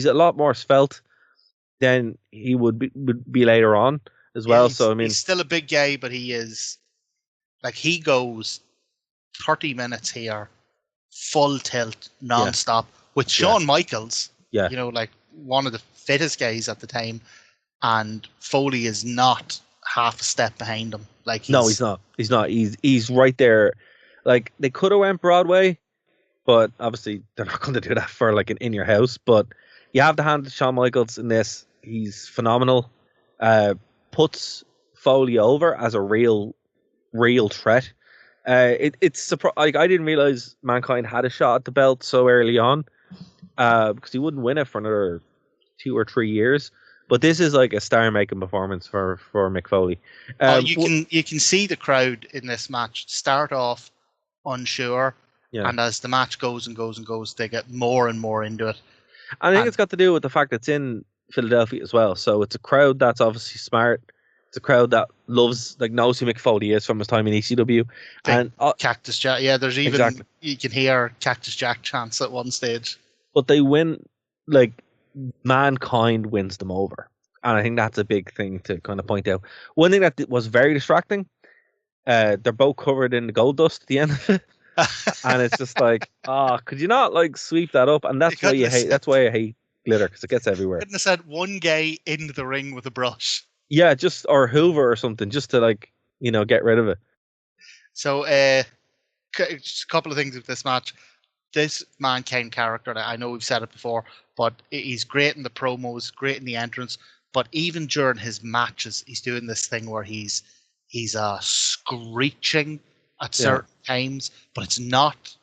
a lot more svelte than he would be later on as well. So I mean, he's still a big guy, but he is like, he goes 30 minutes here, full tilt, non-stop, with Shawn Michaels. Yeah, you know, like one of the fittest guys at the time, and Foley is not half a step behind him. Like, no, he's not. He's right there. Like, they could have went Broadway, but obviously they're not going to do that for like an In Your House. But you have to hand to Shawn Michaels in this. He's phenomenal. Puts Foley over as a real threat. It's like, I didn't realize Mankind had a shot at the belt so early on, because he wouldn't win it for another 2 or 3 years. But this is like a star-making performance for Mick Foley. You can see the crowd in this match start off unsure, and as the match goes and goes and goes, they get more and more into it. I think it's got to do with the fact that it's in Philadelphia as well. So it's a crowd that's obviously smart. It's a crowd that knows who Mick Foley is from his time in ECW. And Cactus Jack. Yeah, there's even exactly. You can hear Cactus Jack chants at one stage. But they win, like, Mankind wins them over. And I think that's a big thing to kind of point out. One thing that was very distracting, they're both covered in the gold dust at the end of it. And it's just like, could you not like sweep that up? And that's why you hate. That's why I hate glitter, because it gets everywhere. Couldn't have said one guy into the ring with a brush. Yeah, or Hoover or something, just to like, get rid of it. So, just a couple of things with this match. This Mankind character, I know we've said it before, but he's great in the promos, great in the entrance. But even during his matches, he's doing this thing where he's screeching at certain times, but it's not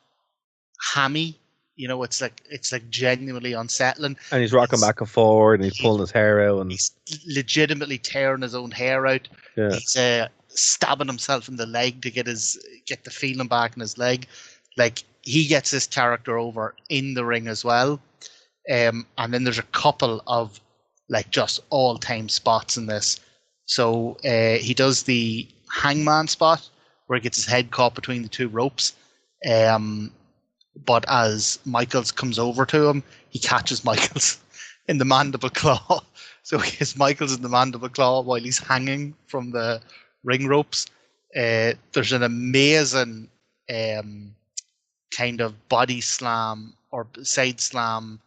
hammy. It's like genuinely unsettling. And he's rocking back and forward, and he's pulling his hair out, and he's legitimately tearing his own hair out. Yeah. He's stabbing himself in the leg to get the feeling back in his leg. Like, he gets this character over in the ring as well. And then there's a couple of like just all-time spots in this. So he does the hangman spot where he gets his head caught between the two ropes. But as Michaels comes over to him, he catches Michaels in the mandible claw. So he has Michaels in the mandible claw while he's hanging from the ring ropes. There's an amazing kind of body slam or side slam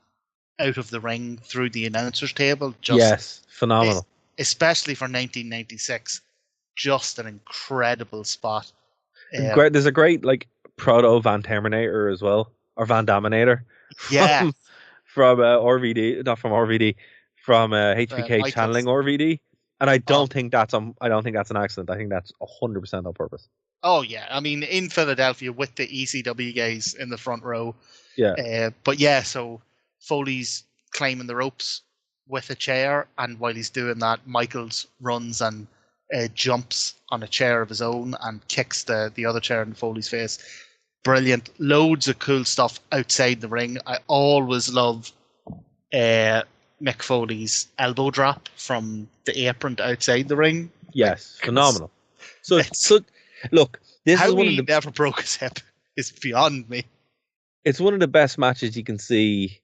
out of the ring through the announcer's table. Yes, phenomenal. Especially for 1996. Just an incredible spot. There's a great like proto Van Terminator as well, or Van Dominator. Yeah. From RVD, not from RVD, from HBK channeling RVD. And I don't think that's an accident. I think that's 100% on purpose. Oh yeah, I mean in Philadelphia with the ECW guys in the front row. Yeah. But yeah, so Foley's climbing the ropes with a chair, and while he's doing that, Michaels runs and jumps on a chair of his own and kicks the other chair in Foley's face. Brilliant. Loads of cool stuff outside the ring. I always love Mick Foley's elbow drop from the apron to outside the ring. Yes, phenomenal. So look, this how is one he of the never broke his hip is beyond me. It's one of the best matches you can see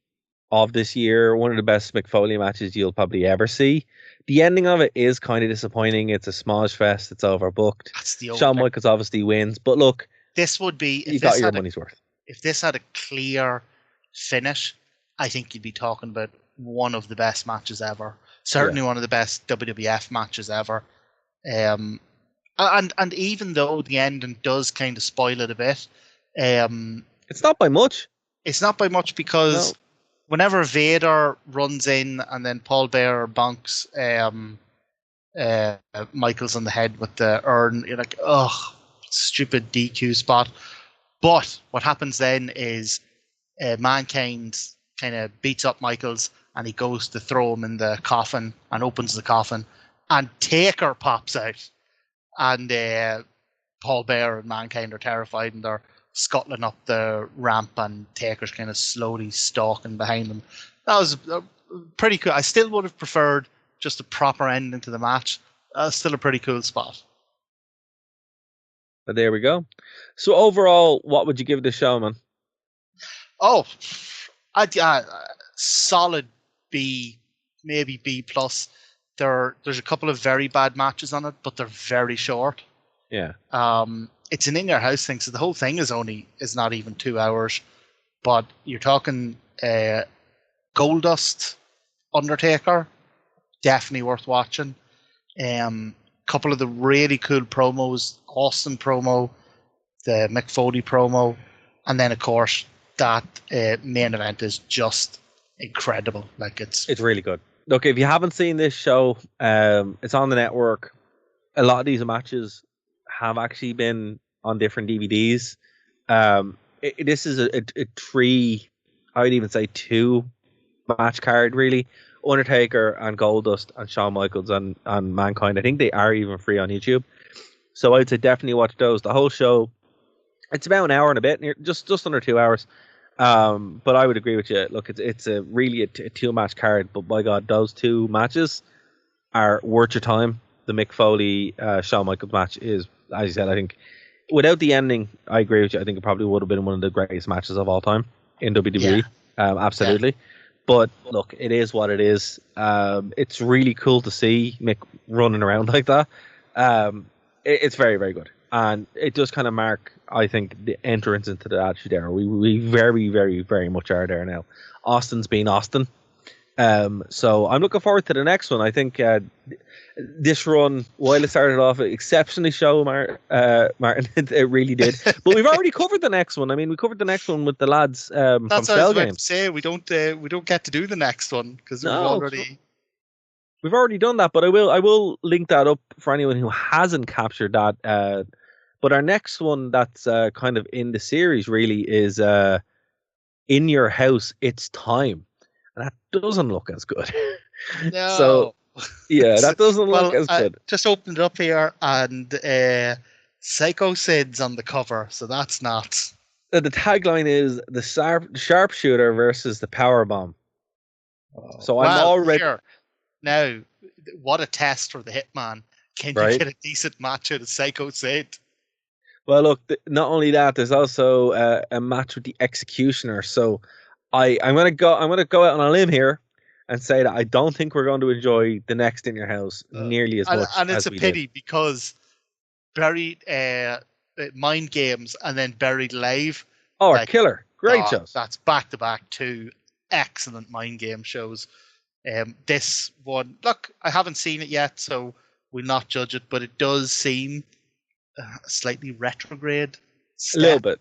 of this year. One of the best Mick Foley matches you'll probably ever see. The ending of it is kind of disappointing. It's a smosh fest. It's overbooked. That's the Shawn Michaels obviously wins, but look, this would be you got your money's worth. If this had a clear finish, I think you'd be talking about one of the best matches ever. Certainly one of the best WWF matches ever. And even though the ending does kind of spoil it a bit, it's not by much. It's not by much because whenever Vader runs in and then Paul Bearer bonks Michaels on the head with the urn, you're like, ugh, stupid DQ spot. But what happens then is Mankind kind of beats up Michaels and he goes to throw him in the coffin and opens the coffin, and Taker pops out, and Paul Bearer and Mankind are terrified and they're scuttling up the ramp, and Taker's kind of slowly stalking behind them. That was pretty cool. I still would have preferred just a proper ending to the match. Still a pretty cool spot. But there we go. So overall, what would you give this show, man? Oh, solid B, maybe B plus. There's a couple of very bad matches on it, but they're very short. Yeah. It's an In Your House thing, so the whole thing is not even 2 hours. But you're talking Goldust, Undertaker, definitely worth watching. Couple of the really cool promos, Austin promo, the Mick Foley promo, and then of course that main event is just incredible. Like it's really good. Look, if you haven't seen this show, it's on the network. A lot of these matches have actually been on different DVDs. This is a three, I would even say 2 match card really. Undertaker and Goldust and Shawn Michaels and Mankind. I think they are even free on YouTube. So I'd say definitely watch those. The whole show, it's about an hour and a bit, just under 2 hours. But I would agree with you. Look, it's a really a two-match card, but by God, those two matches are worth your time. The Mick Foley, Shawn Michaels match is, as you said, I think, without the ending, I agree with you. I think it probably would have been one of the greatest matches of all time in WWE. Absolutely. Yeah. But look, it is what it is. It's really cool to see Mick running around like that. It's very, very good. And it does kind of mark, I think, the entrance into the Attitude Era. We very, very, very much are there now. Austin's been Austin. So I'm looking forward to the next one. I think this run, while it started off exceptionally Martin, it really did. But we've already covered the next one. I mean, we covered the next one with the lads from That's Cell what I was Games. about to say. We don't get to do the next one because we've already done that. But I will link that up for anyone who hasn't captured that. But our next one that's kind of in the series really is In Your House, It's Time. And that doesn't look as good. No. So, yeah, that doesn't look as good. Just opened it up here, and Psycho Sid's on the cover, so that's not. The tagline is the sharpshooter versus the power bomb. So I'm already here. Now, what a test for the Hitman! Can you get a decent match out of Psycho Sid? Well, look, not only that, there's also a match with the Executioner. So I'm gonna go out on a limb here and say that I don't think we're going to enjoy the next In Your House nearly as much. And it's as a pity because Buried Mind Games and then Buried Live. Oh, killer! Great shows. That's back to back two excellent Mind Game shows. This one, look, I haven't seen it yet, so we'll not judge it, but it does seem slightly retrograde. A little bit.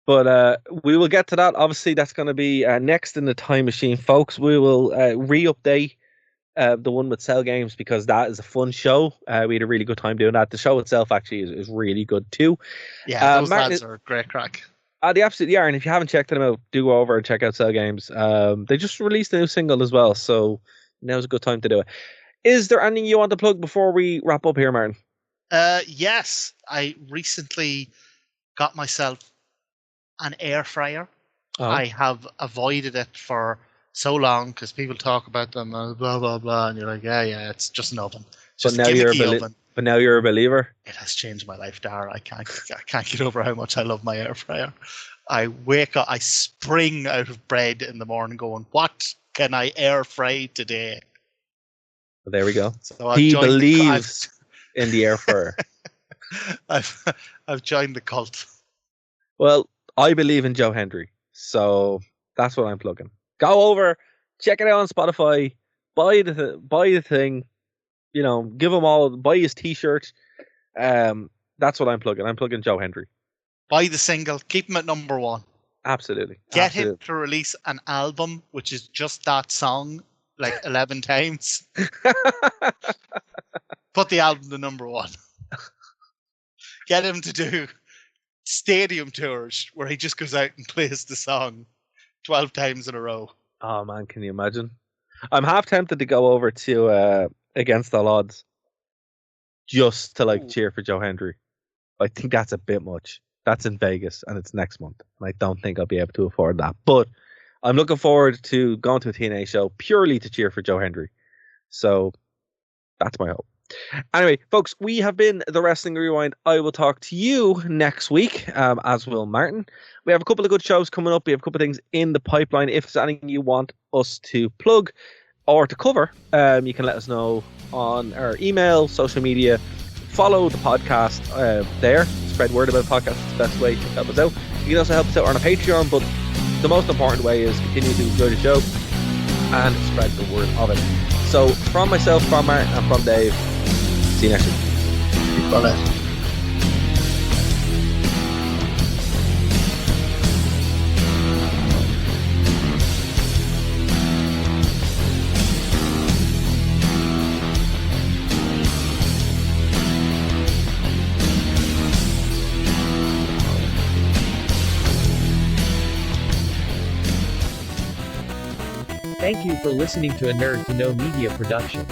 But we will get to that. Obviously, that's going to be next in the time machine, folks. We will re-update the one with Cell Games because that is a fun show. We had a really good time doing that. The show itself actually is really good too. Yeah, those lads are great crack. They absolutely are. And if you haven't checked them out, do go over and check out Cell Games. They just released a new single as well, so now's a good time to do it. Is there anything you want to plug before we wrap up here, Martin? Yes, I recently got myself an air fryer. Oh. I have avoided it for so long because people talk about them and blah blah blah, and you're like, yeah, it's just an oven. Just but now you're a believer. It has changed my life, Dara. I can't get over how much I love my air fryer. I wake up, I spring out of bed in the morning, going, "What can I air fry today?" Well, there we go. So he believes in the air fryer. I've joined the cult. Well, I believe in Joe Hendry, so that's what I'm plugging. Go over, check it out on Spotify, buy the thing, give him all, buy his T-shirt. That's what I'm plugging. I'm plugging Joe Hendry. Buy the single, keep him at number one. Absolutely. Get him to release an album, which is just that song, like 11 times. Put the album to number one. Get him to do stadium tours where he just goes out and plays the song 12 times in a row. Oh man, can you imagine? I'm half tempted to go over to Against All Odds just to cheer for Joe Hendry. I think that's a bit much. That's in Vegas and it's next month. And I don't think I'll be able to afford that. But I'm looking forward to going to a TNA show purely to cheer for Joe Hendry. So that's my hope. Anyway, folks, we have been The Wrestling Rewind. I will talk to you next week, as will Martin. We have a couple of good shows coming up. We have a couple of things in the pipeline. If there's anything you want us to plug or to cover, you can let us know on our email, social media. Follow the podcast there. Spread word about the podcast. It's the best way to help us out. You can also help us out on a Patreon, but the most important way is continue to enjoy the show and spread the word of it. So from myself, from Martin, and from Dave, see you next week. Bye. Thank you for listening to a Nerd to Know Media production.